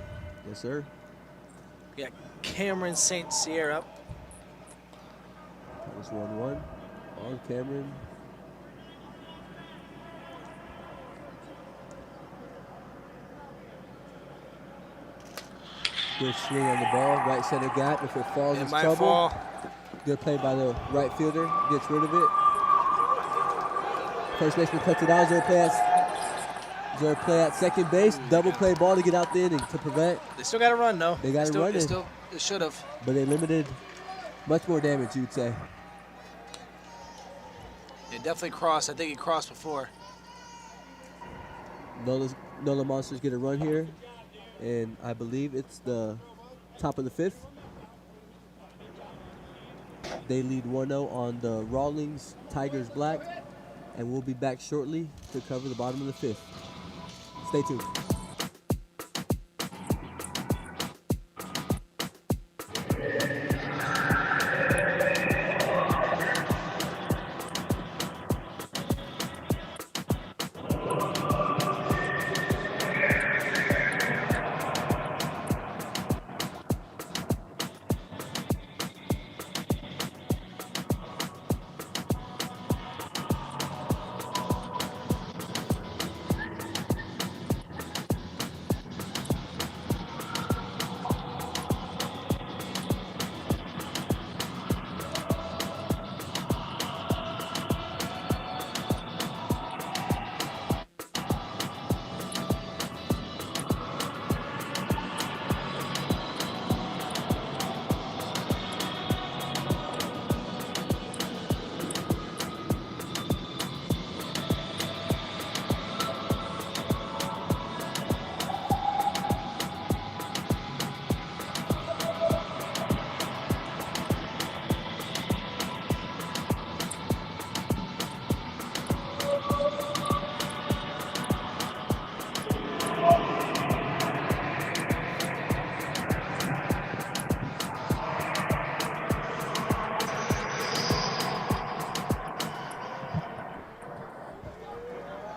Yes, sir. We got Cameron St. Sierra. That was 1-1 on Cameron. Good swing on the ball, right center gap. If it falls, it's trouble. Fall. Good play by the right fielder, gets rid of it. First baseman cuts it out. Is there a play at second base? Double play ball to get out the inning to prevent. They still got to run, though. They got to run it. They should have. But they limited much more damage, you'd say. It definitely crossed. I think he crossed before. NOLA Monsters get a run here. And I believe it's the top of the 5th. They lead 1-0 on the Rawlings Tigers Black. And we'll be back shortly to cover the bottom of the 5th. Stay tuned.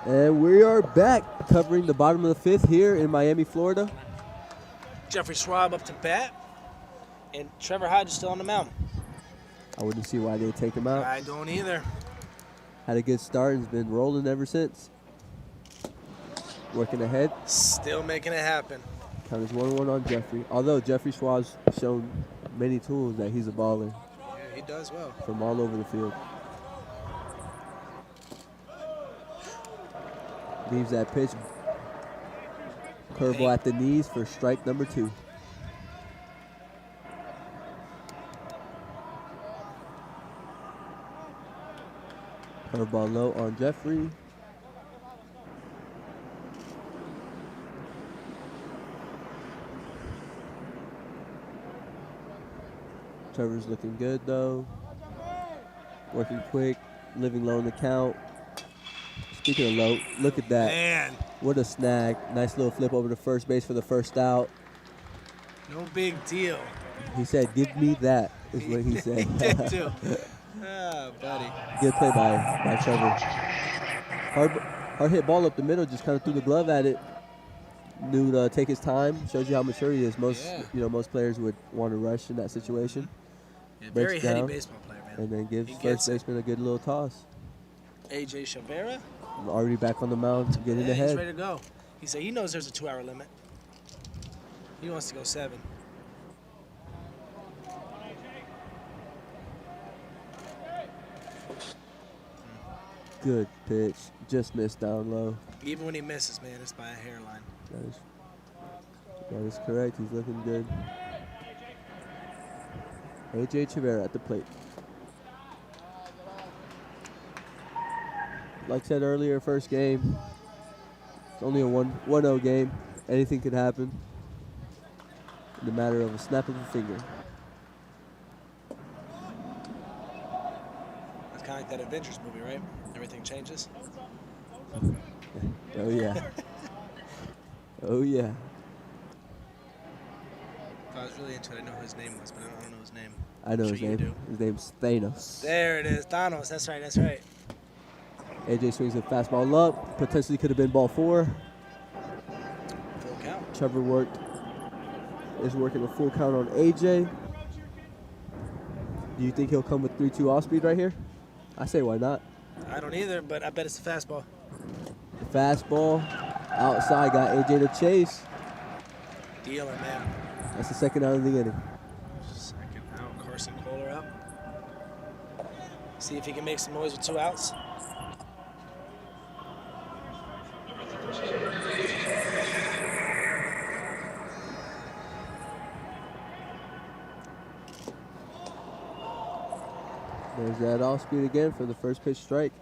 And we are back covering the bottom of the 5th here in Miami, Florida. Jeffrey Schwab up to bat. And Trevor Hodge is still on the mound. I wouldn't see why they'd take him out. I don't either. Had a good start and has been rolling ever since. Working ahead. Still making it happen. Count is 1-1 on Jeffrey. Although Jeffrey Schwab's shown many tools that he's a baller. Yeah, he does well. From all over the field. Leaves that pitch. Curveball at the knees for strike number 2. Curveball low on Jeffrey. Trevor's looking good though. Working quick, living low in the count. Speaking of low, look at that. Man. What a snag. Nice little flip over to first base for the first out. No big deal. He said, "Give me that," is what he said. He did too. Ah, buddy. Good play by Trevor. Hard hit ball up the middle, just kind of threw the glove at it. Knew to take his time. Shows you how mature he is. Most players would want to rush in that situation. Yeah, very heady baseball player, man. And then gives first baseman a good little toss. AJ Chavera. Already back on the mound, getting ahead. He's ready to go. He said he knows there's a 2-hour limit. He wants to go 7. Good pitch. Just missed down low. Even when he misses, man, it's by a hairline. That is correct. He's looking good. AJ Chavera at the plate. like I said earlier, first game. It's only a 1-0 game. Anything could happen in the matter of a snap of a finger. It's kind of like that Avengers movie, right? Everything changes. Oh, yeah. Oh, yeah. If I was really into it, I know who his name was, but I don't know his name. I know I'm his sure you name. do. His name's Thanos. There it is. Thanos. That's right. That's right. AJ swings a fastball up. Potentially could have been ball 4. Full count. Trevor is working a full count on AJ. Do you think he'll come with 3-2 off speed right here? I say why not. I don't either, but I bet it's a fastball. The fastball outside got AJ to chase. Dealer, man. That's the second out of the inning. Second out. Carson Kohler up. See if he can make some noise with 2 outs. There's that off speed again for the first pitch strike.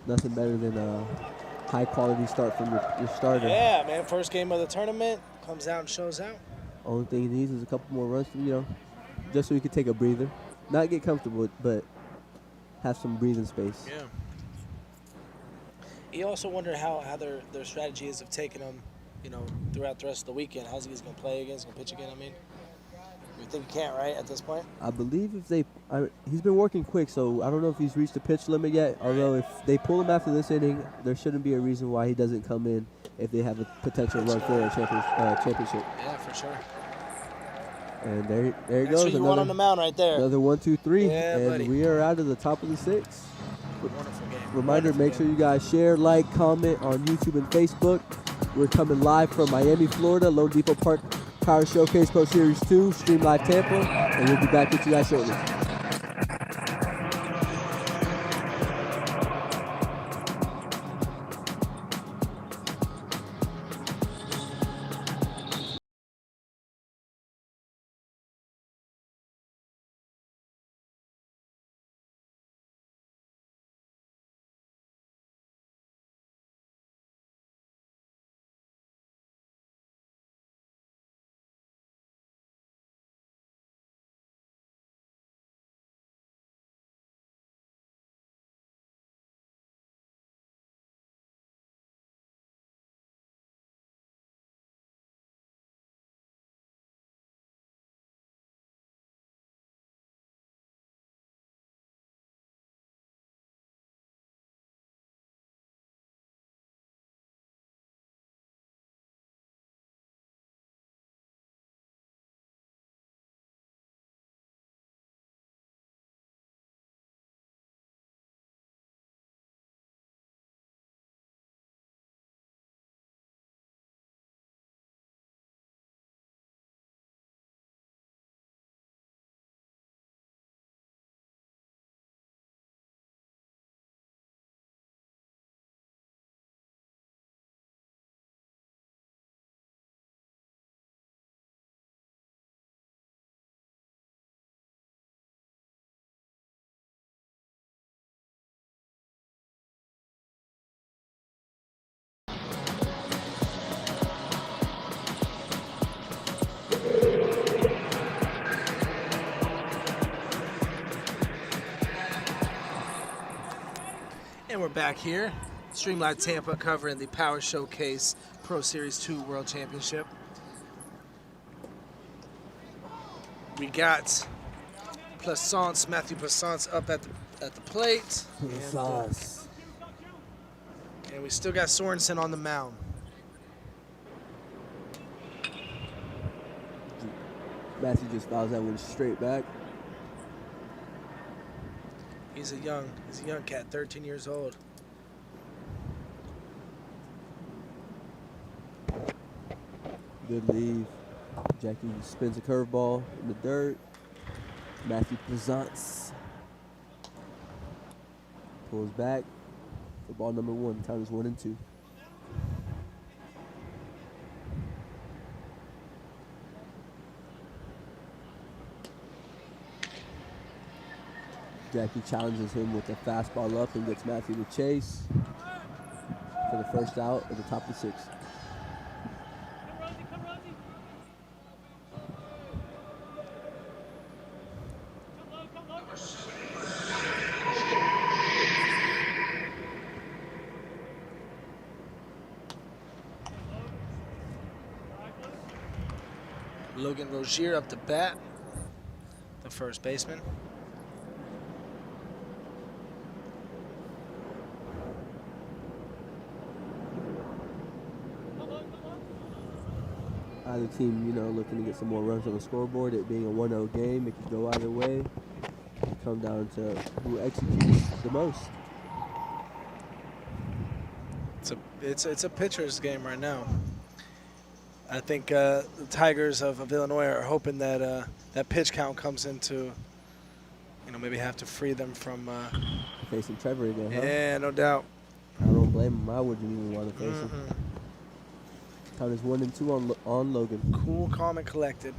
Nothing better than a high quality start from your starter. Yeah, man. First game of the tournament. Comes out and shows out. Only thing he needs is a couple more runs, just so he could take a breather. Not get comfortable, but have some breathing space. Yeah. You also wonder how their strategy is of taking him, throughout the rest of the weekend. How's he going to play again? He's going to pitch again, I mean? You think he can't, right, at this point? I believe he's been working quick, so I don't know if he's reached the pitch limit yet. Although if they pull him after this inning, there shouldn't be a reason why he doesn't come in if they have a potential run for a championship. Yeah, for sure. And there he That's goes. who you want on the mound right there. Another 1-2-3, Yeah, and buddy. we are out of the top of the 6th. Wonderful game. Reminder, Wonderful make sure game. you guys share, like, comment on YouTube and Facebook. We're coming live from Miami, Florida, LoanDepot Park Power Showcase Pro Series 2, Stream Live Tampa, and we'll be back with you guys shortly. And we're back here. Stream Live Tampa covering the Power Showcase Pro Series 2 World Championship. We got Matthew Plaisance up at the plate. And we still got Sorensen on the mound. Matthew just fouls that one straight back. He's a young cat, 13 years old. Good leave. Jackie spins a curveball in the dirt. Matthew Plaisance pulls back for ball number 1. Time is 1-2. Jackie challenges him with a fastball up and gets Matthew to chase for the first out at the top of the 6th. Logan Rozier up to bat, the first baseman. Either team, you know, looking to get some more runs on the scoreboard. It being a 1-0 game, it could go either way. Come down to who executes the most. It's a pitcher's game right now. I think the Tigers of Illinois are hoping that that pitch count comes into, you know, maybe have to free them from Facing Trevor again, huh? Yeah, no doubt. I don't blame him. I wouldn't even want to face him. Count is 1-2 on Logan. Cool, calm, and collected.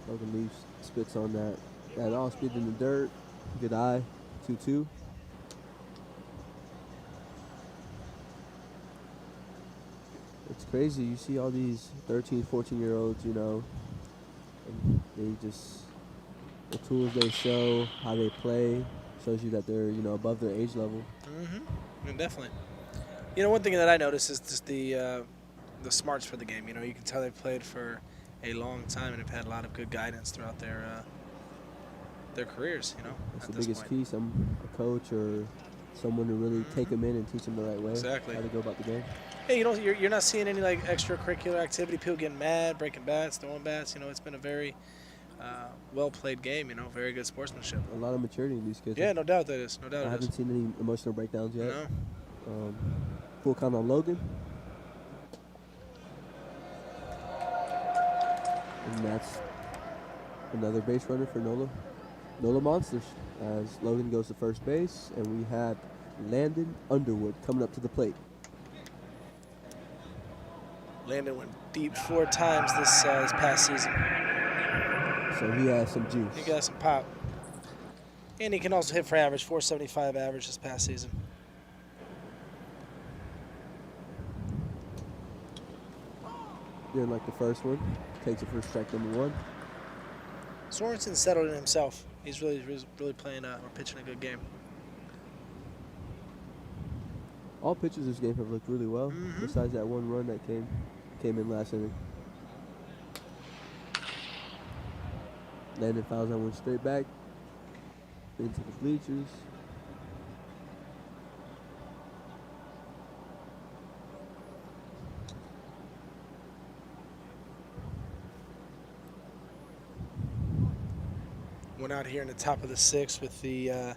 Logan leaves, spits on that off speed in the dirt. Good eye. 2-2. It's crazy. You see all these 13, 14-year-olds, you know, and they just, the tools they show, how they play, shows you that they're, you know, above their age level. Yeah, definitely. You know, one thing that I noticed is just the smarts for the game. You know, you can tell they've played for a long time and have had a lot of good guidance throughout their careers. You know, That's at the this biggest point. key. A coach or someone to really take them in and teach them the right way. Exactly. How to go about the game. Hey, you know, you're not seeing any like extracurricular activity. People getting mad, breaking bats, throwing bats. You know, it's been a very well played game. You know, very good sportsmanship. A lot of maturity in these kids. Yeah, no doubt that is. No doubt I it haven't is. seen any emotional breakdowns yet. No. Full count on Logan. And that's another base runner for NOLA Monsters, as Logan goes to first base, and we have Landon Underwood coming up to the plate. Landon went deep 4 times this past season. So he has some juice. He got some pop. And he can also hit for average, 475 average this past season. Didn't like the first one. Takes it for strike number 1. Sorensen settled in himself. He's really playing or pitching a good game. All pitchers this game have looked really well, besides that one run that came in last inning. Landon fouls that one straight back into the bleachers. Went out here in the top of the 6th with the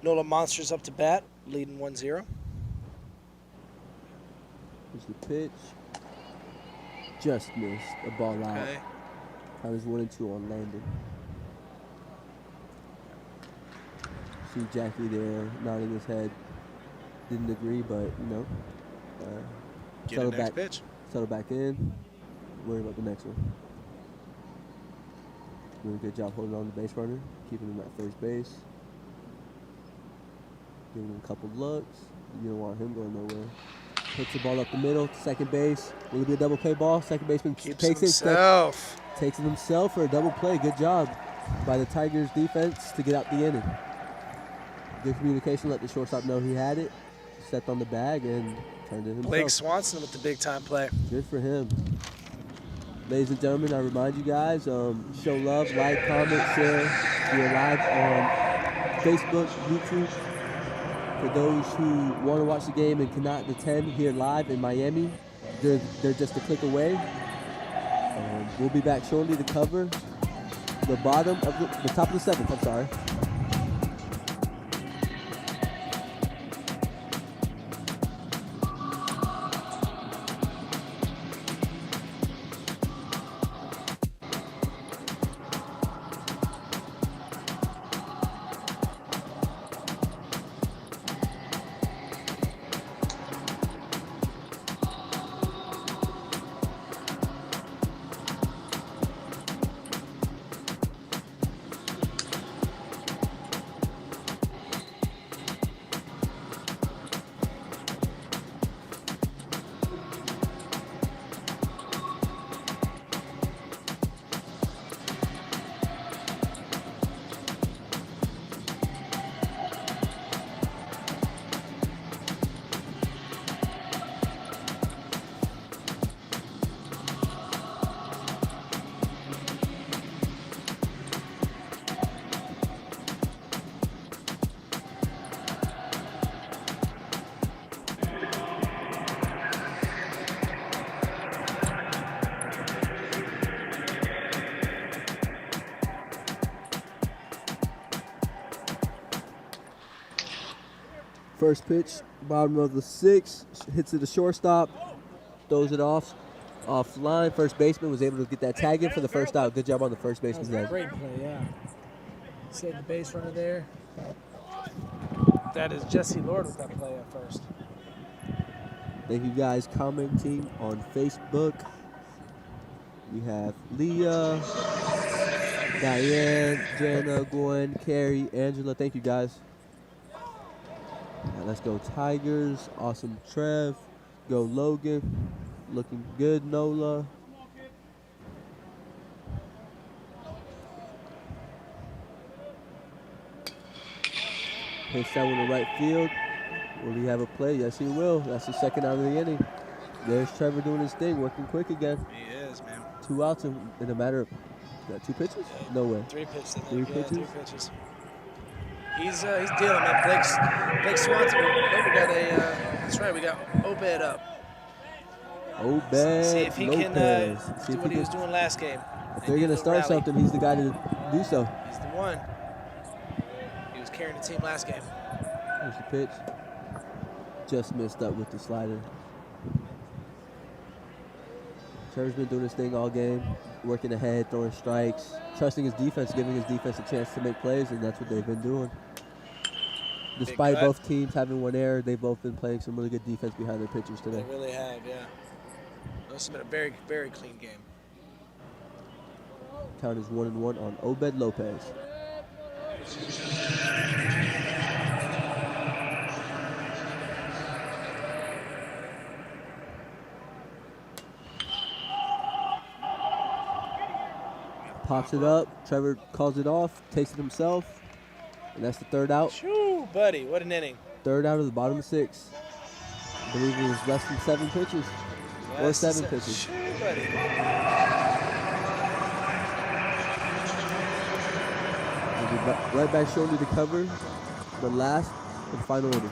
NOLA Monsters up to bat, leading 1-0. Here's the pitch. Just missed. A ball out. Okay. Count is 1-2 on Landon. See Jackie there nodding his head. Didn't agree, but you know. Get settle the next back, pitch. Settle back in. Worry about the next one. Doing a good job holding on to the base runner, keeping him at first base. Giving him a couple looks. You don't want him going nowhere. Hits the ball up the middle to second base. Will it be a double play ball? Second baseman Keeps takes himself. Takes it himself for a double play. Good job by the Tigers defense to get out the inning. Good communication, let the shortstop know he had it. Stepped on the bag and turned it himself. Blake Swanson with the big time play. Good for him. Ladies and gentlemen, I remind you guys, show love, like, comment, share. We are live on Facebook, YouTube. For those who want to watch the game and cannot attend here live in Miami, they're just a click away. We'll be back shortly to cover the bottom of the top of the 7th, I'm sorry. First pitch, bottom of the 6, hits it a shortstop, throws it offline. First baseman was able to get that tag in for the first out. Good job on the first That baseman's was a end. great play, yeah. Saved the base runner there. That is Jesse Lord with that play at first. Thank you guys commenting on Facebook. We have Leah, Diane, Jana, Gwen, Carrie, Angela. Thank you guys. Now let's go Tigers. Awesome Trev. Go Logan. Looking good, Nola. Hits that one to right field. Will he have a play? Yes, he will. That's the second out of the inning. There's Trevor doing his thing, working quick again. He is, man. 2 outs in a matter of, is that 2 pitches? No way. 3 pitches. I think. 3 Yeah, pitches? 3 pitches. He's dealing, man. Blake Swanson. We got a. That's right. We got Obed up. Obed See if he Lopez. can See do if what he he was can- doing last game. If They they're need a going to little start rally. something, he's the guy to do so. He's the one. He was carrying the team last game. Here's the pitch. Just missed up with the slider. Trevor's been doing his thing all game, working ahead, throwing strikes, trusting his defense, giving his defense a chance to make plays, and that's what they've been doing. Despite cut. both teams having 1 error, they've both been playing some really good defense behind their pitchers They today. really have, yeah. This has been a very, very clean game. Count is 1-1 on Obed Lopez. Pops it up. Trevor calls it off, takes it himself, and that's the 3rd out. Shoo, buddy, what an inning. 3rd out of the bottom of 6. I believe it was less than 7 pitches. Or 7 pitches. Shoo, buddy. We'll be right back showing you the cover, the last and final inning.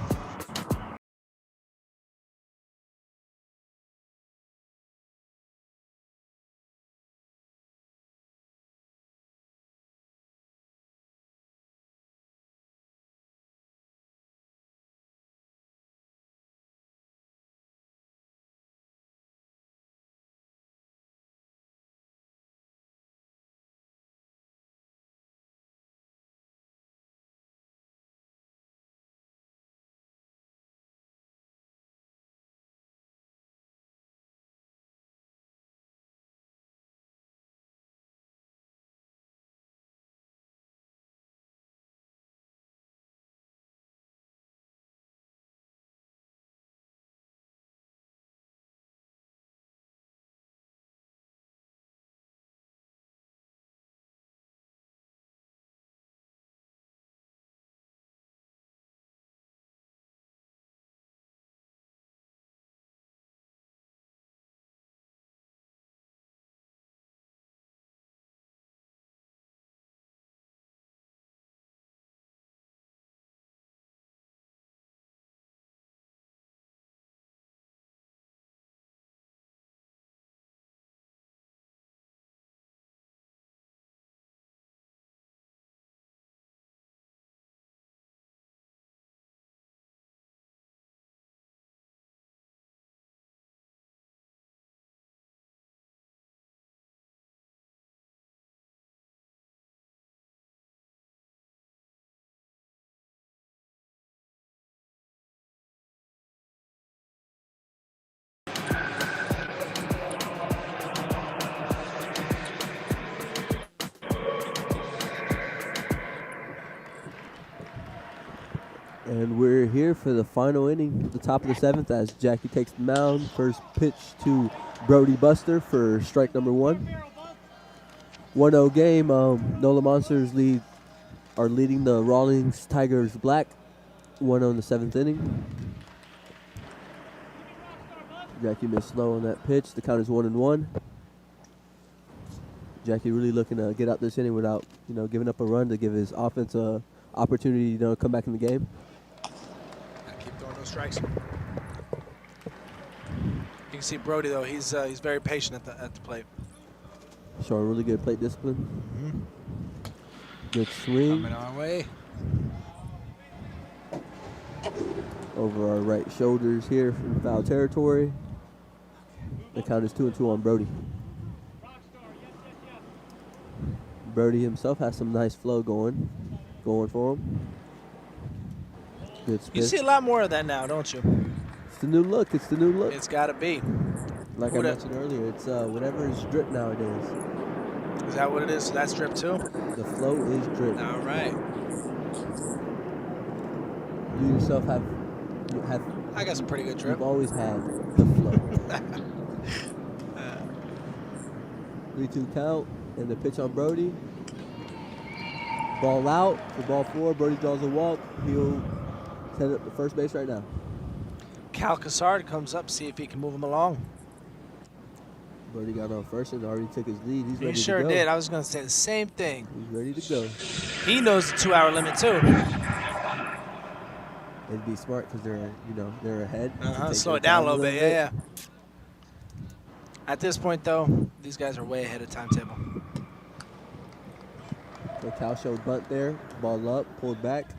And we're here for the final inning, the top of the 7th, as Jackie takes the mound. First pitch to Brody Buster for strike number 1. 1-0 game. NOLA Monsters are leading the Rawlings Tigers Black. 1-0 in the 7th inning. Jackie missed slow on that pitch. The count is 1-1. Jackie really looking to get out this inning without, giving up a run to give his offense a opportunity to come back in the game. Gotta keep throwing those strikes. You can see Brody though; he's very patient at the plate. Showing really good plate discipline. Good swing. Coming our way. over our right shoulders here from foul territory. The count is 2-2 on Brody. Brody himself has some nice flow going for him. Good spin. You see a lot more of that now, don't you? It's the new look. It's the new look. It's got to be. Like I mentioned earlier, it's whatever is drip nowadays. Is that what it is? So that's drip too? The flow is drip. All right. You yourself have. I got some pretty good drip. You've always had the flow. 3-2 count, and the pitch on Brody. Ball out for ball 4. Brody draws a walk. He'll set up the first base right now. Cal Cassard comes up, see if he can move him along. Brody got on first and already took his lead. He's ready He sure to go. did. I was going to say the same thing. He's ready to go. He knows the 2-hour limit too. It'd be smart because they're ahead. Slow it down a little bit. Yeah. At this point, though, these guys are way ahead of timetable. The Cal showed bunt there. Ball up, pulled back.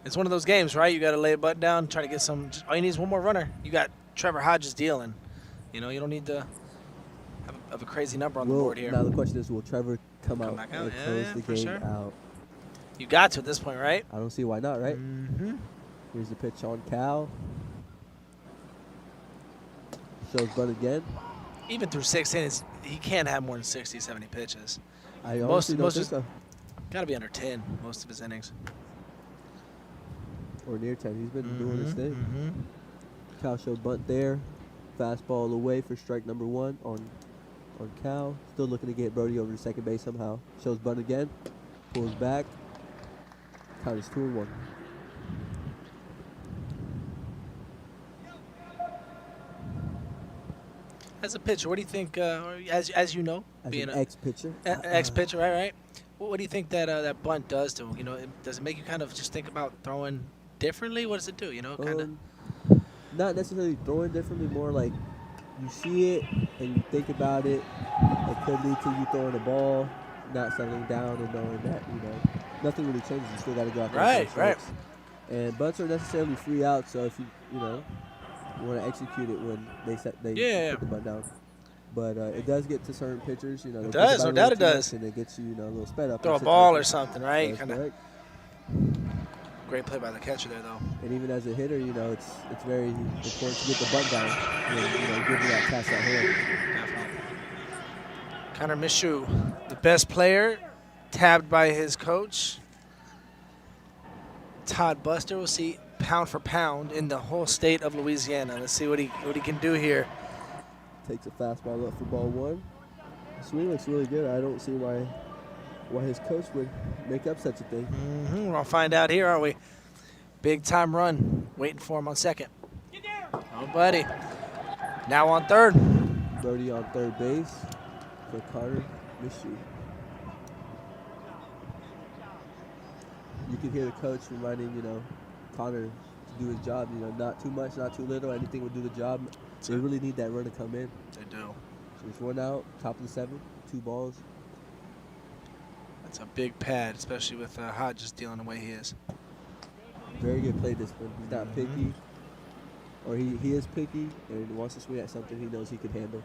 It's one of those games, right? You got to lay a butt down, try to get some. All you need is one more runner. You got Trevor Hodges dealing. You know, you don't need to have a crazy number on the board here. Now the question is, will Trevor come out back and out? close the game sure. out? You got to at this point, right? I don't see why not, right? Mm-hmm. Here's the pitch on Cal. Shows bunt again. Even through 6 innings, he can't have more than 60, 70 pitches. I honestly don't think so. Got to be under 10 most of his innings. Or near 10. He's been doing his thing. Cal showed bunt there. Fastball away for strike number 1 on Cal. Still looking to get Brody over to second base somehow. Shows bunt again. Pulls back. Count is 2-1. As a pitcher, what do you think? As you know, As being an ex-pitcher. ex-pitcher, right? What do you think that bunt does to him? You know, does it make you kind of just think about throwing differently? What does it do? You know, kind of. Not necessarily throwing differently. More like you see it and you think about it. It could lead to you throwing the ball, not settling down, and knowing that nothing really changes. You still got to go out there. Right. And bunts are necessarily free out. So if you want to execute it when they put the bunt down. But it does get to certain pitchers, It does, no doubt it does. And it gets you, a little sped up. Throw a ball or something, right? That's correct. Great play by the catcher there, though. And even as a hitter, it's very important to get the bunt down. Give you that catch out here. Definitely. Connor Michoud, the best player, tabbed by his coach. Todd Buster, we'll see pound for pound in the whole state of Louisiana. Let's see what he can do here. Takes a fastball up for ball 1. Swing looks really good. I don't see why his coach would make up such a thing. We're going to find out here, aren't we? Big time run. Waiting for him on second. Oh, buddy. Now on third. Brody on third base for Connor Michoud. You can hear the coach reminding, Connor to do his job. Not too much, not too little. Anything will do the job. They really need that run to come in. They do. So it's 1 out, top of the 7, 2 balls. That's a big pad, especially with Hodges dealing the way he is. Very good play discipline. He's not picky, or he is picky and wants to swing at something he knows he can handle.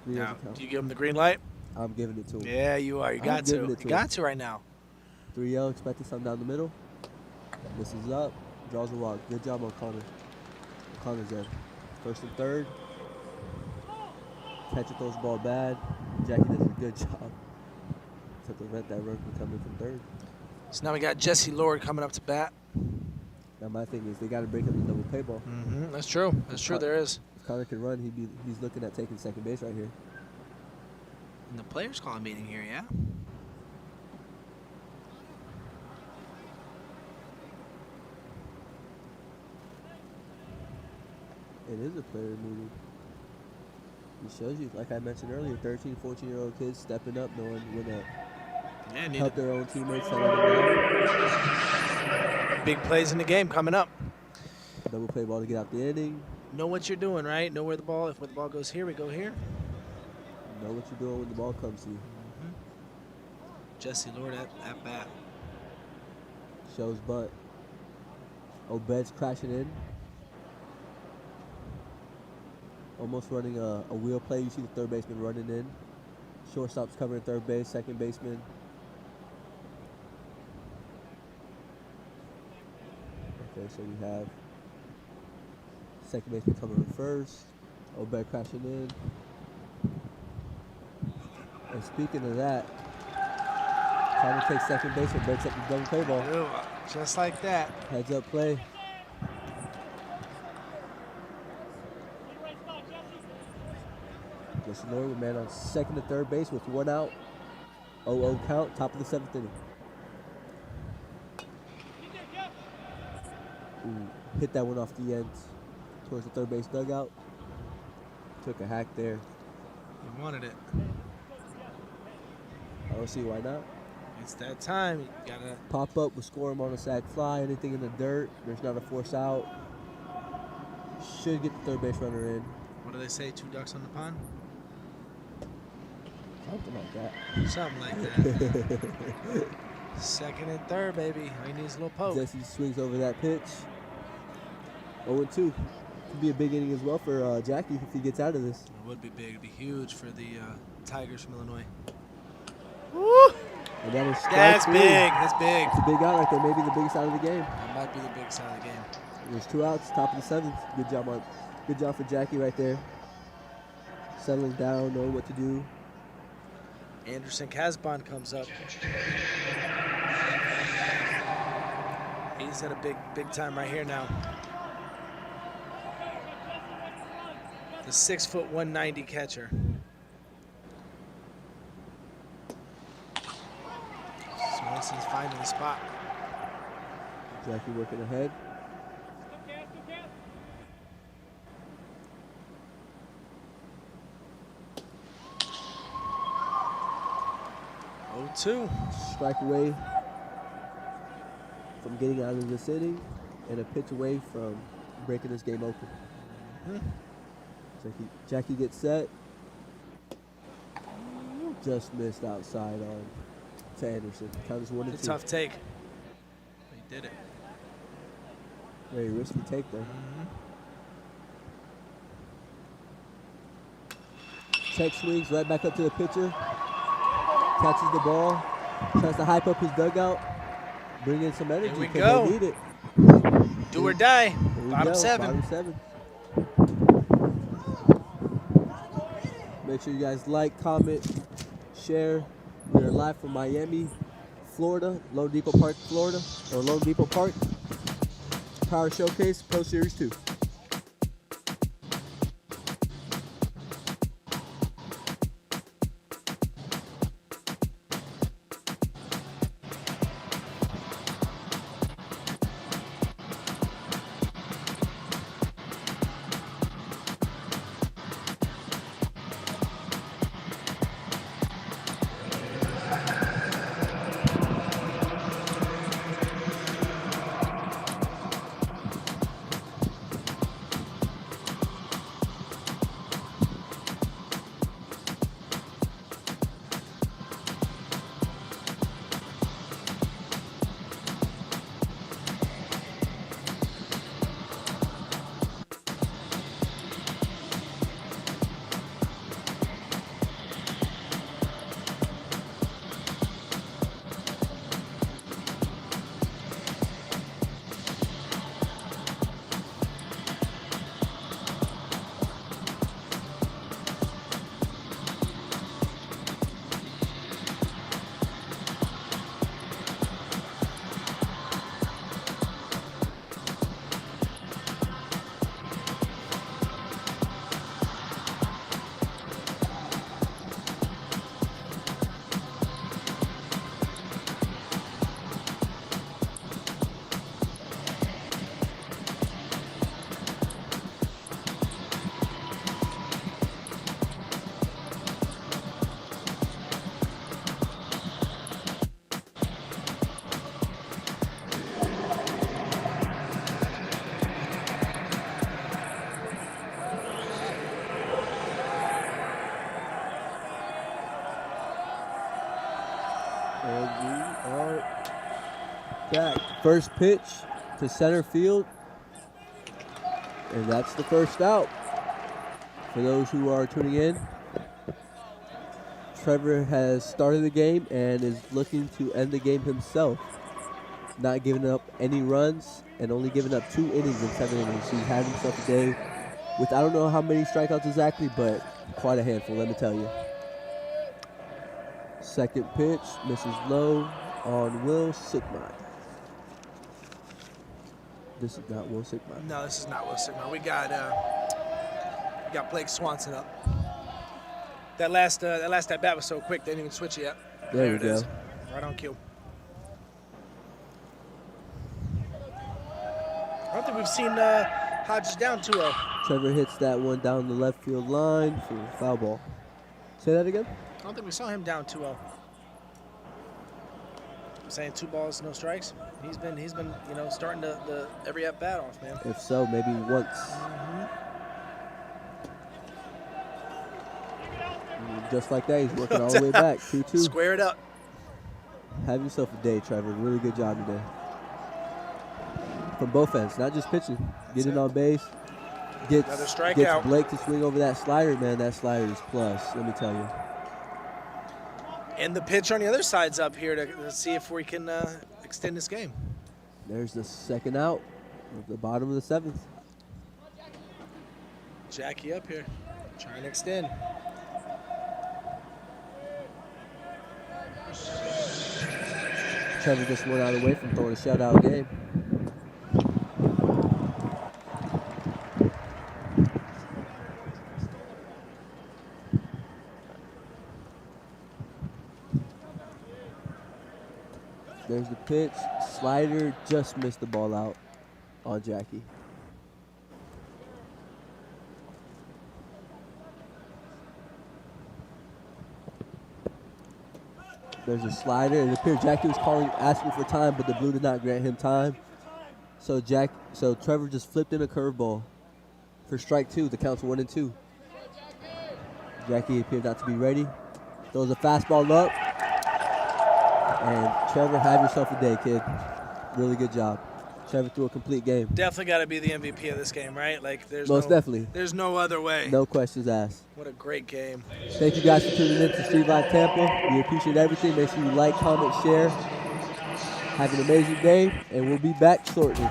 Now, do you give him the green light? I'm giving it to him. Yeah, you are. You got to. You got to right now. 3-0, expecting something down the middle. This is up. Draws a walk. Good job on Connor. Connor's there. First and third. Catcher throws the ball bad. Jackie does a good job to prevent that run from coming from third. So now we got Jesse Lord coming up to bat. Now my thing is they got to break up the double play ball. That's true. That's true. There is. If Connor can run, he's looking at taking second base right here. And the players call a meeting here, yeah? It is a player meeting. It shows you, like I mentioned earlier, 13, 14-year-old kids stepping up, knowing when to help their own teammates. Big plays in the game coming up. Double play ball to get out the inning. Know what you're doing, right? Know where the ball, if the ball goes here, we go here. Know what you're doing when the ball comes to you. Jesse Lord at bat. Shows bunt. Obed's crashing in. Almost running a wheel play. You see the third baseman running in. Shortstop's covering third base, second baseman. Okay, so we have second baseman coming in first. Obed crashing in. And speaking of that, trying to take second base, but breaks up the double play ball. Ooh, just like that. Heads up play. Justin Lord with man on second to third base with 1 out. 0-0 count, top of the 7th inning. Ooh, hit that one off the end towards the third base dugout. Took a hack there. You wanted it. I don't see why not. It's that time. You gotta Pop up, we'll score him on a sac fly. Anything in the dirt, there's not a force out. Should get the third base runner in. What do they say? 2 ducks on the pond? Something like that. Something like that. Second and third, baby. All he needs a little poke. Jesse swings over that pitch. 0-2. Could be a big inning as well for Jackie if he gets out of this. It would be big. It'd be huge for the Tigers from Illinois. Woo! And that is strike That's 3. big. That's big. It's a big out right there. Maybe the biggest out of the game. That might be the big side of the game. There's 2 outs, top of the 7th. Good job for Jackie right there. Settling down, knowing what to do. Anderson Casbon comes up. He's at a big time right here now. The 6', 190 catcher. Swanson's finding the spot. Jackie working ahead. Two. Strike away from getting out of this inning, and a pitch away from breaking this game open. Jackie gets set. Just missed outside on to Anderson. Count is 1-2. It's a tough take. He did it. Very risky take there. Check swings right back up to the pitcher. Catches the ball, tries to hype up his dugout, bring in some energy. Here we because go. they need it. Do or die. Here we Bottom go, 7. Bottom 7. Make sure you guys like, comment, share. We're live from Miami, Florida, LoanDepot Park, Florida, or LoanDepot Park. Power Showcase, Pro Series 2. And we are back. First pitch to center field. And that's the first out. For those who are tuning in, Trevor has started the game and is looking to end the game himself. Not giving up any runs and only giving up 2 innings in 7 innings. He's had himself a day with I don't know how many strikeouts exactly, but quite a handful, let me tell you. Second pitch, misses low on Will Sigmund. This is not Will Sigmund. No, this is not Will Sigmund. We got Blake Swanson up. That last at bat was so quick they didn't even switch it yet. There we it go. is. Right on cue. I don't think we've seen Hodges down 2-0. Trevor hits that one down the left field line for a foul ball. Say that again? I don't think we saw him down 2-0. I'm saying 2 balls, no strikes. He's been starting the every at bat off, man. If so, maybe once. Just like that, he's working all the way back. 2-2. Square it up. Have yourself a day, Trevor. Really good job today. From both ends, not just pitching. Getting on base. Another strikeout. Gets Blake to swing over that slider, man. That slider is plus, let me tell you. And the pitch on the other side's up here to see if we can extend this game. There's the second out at the bottom of the 7th. Jackie up here, trying to extend. Trevor just went out away from throwing a shutout game. There's the pitch. Slider just missed the ball out on Jackie. There's a slider. It appeared Jackie was asking for time, but the blue did not grant him time. So Trevor just flipped in a curveball for strike 2. The count's 1-2. Jackie appeared not to be ready. Throws a fastball up. And Trevor, have yourself a day, kid. Really good job. Trevor threw a complete game. Definitely got to be the MVP of this game, right? Like, Most definitely. There's no other way. No questions asked. What a great game. Thank you guys for tuning in to Street Live Tampa. We appreciate everything. Make sure you like, comment, share. Have an amazing day, and we'll be back shortly.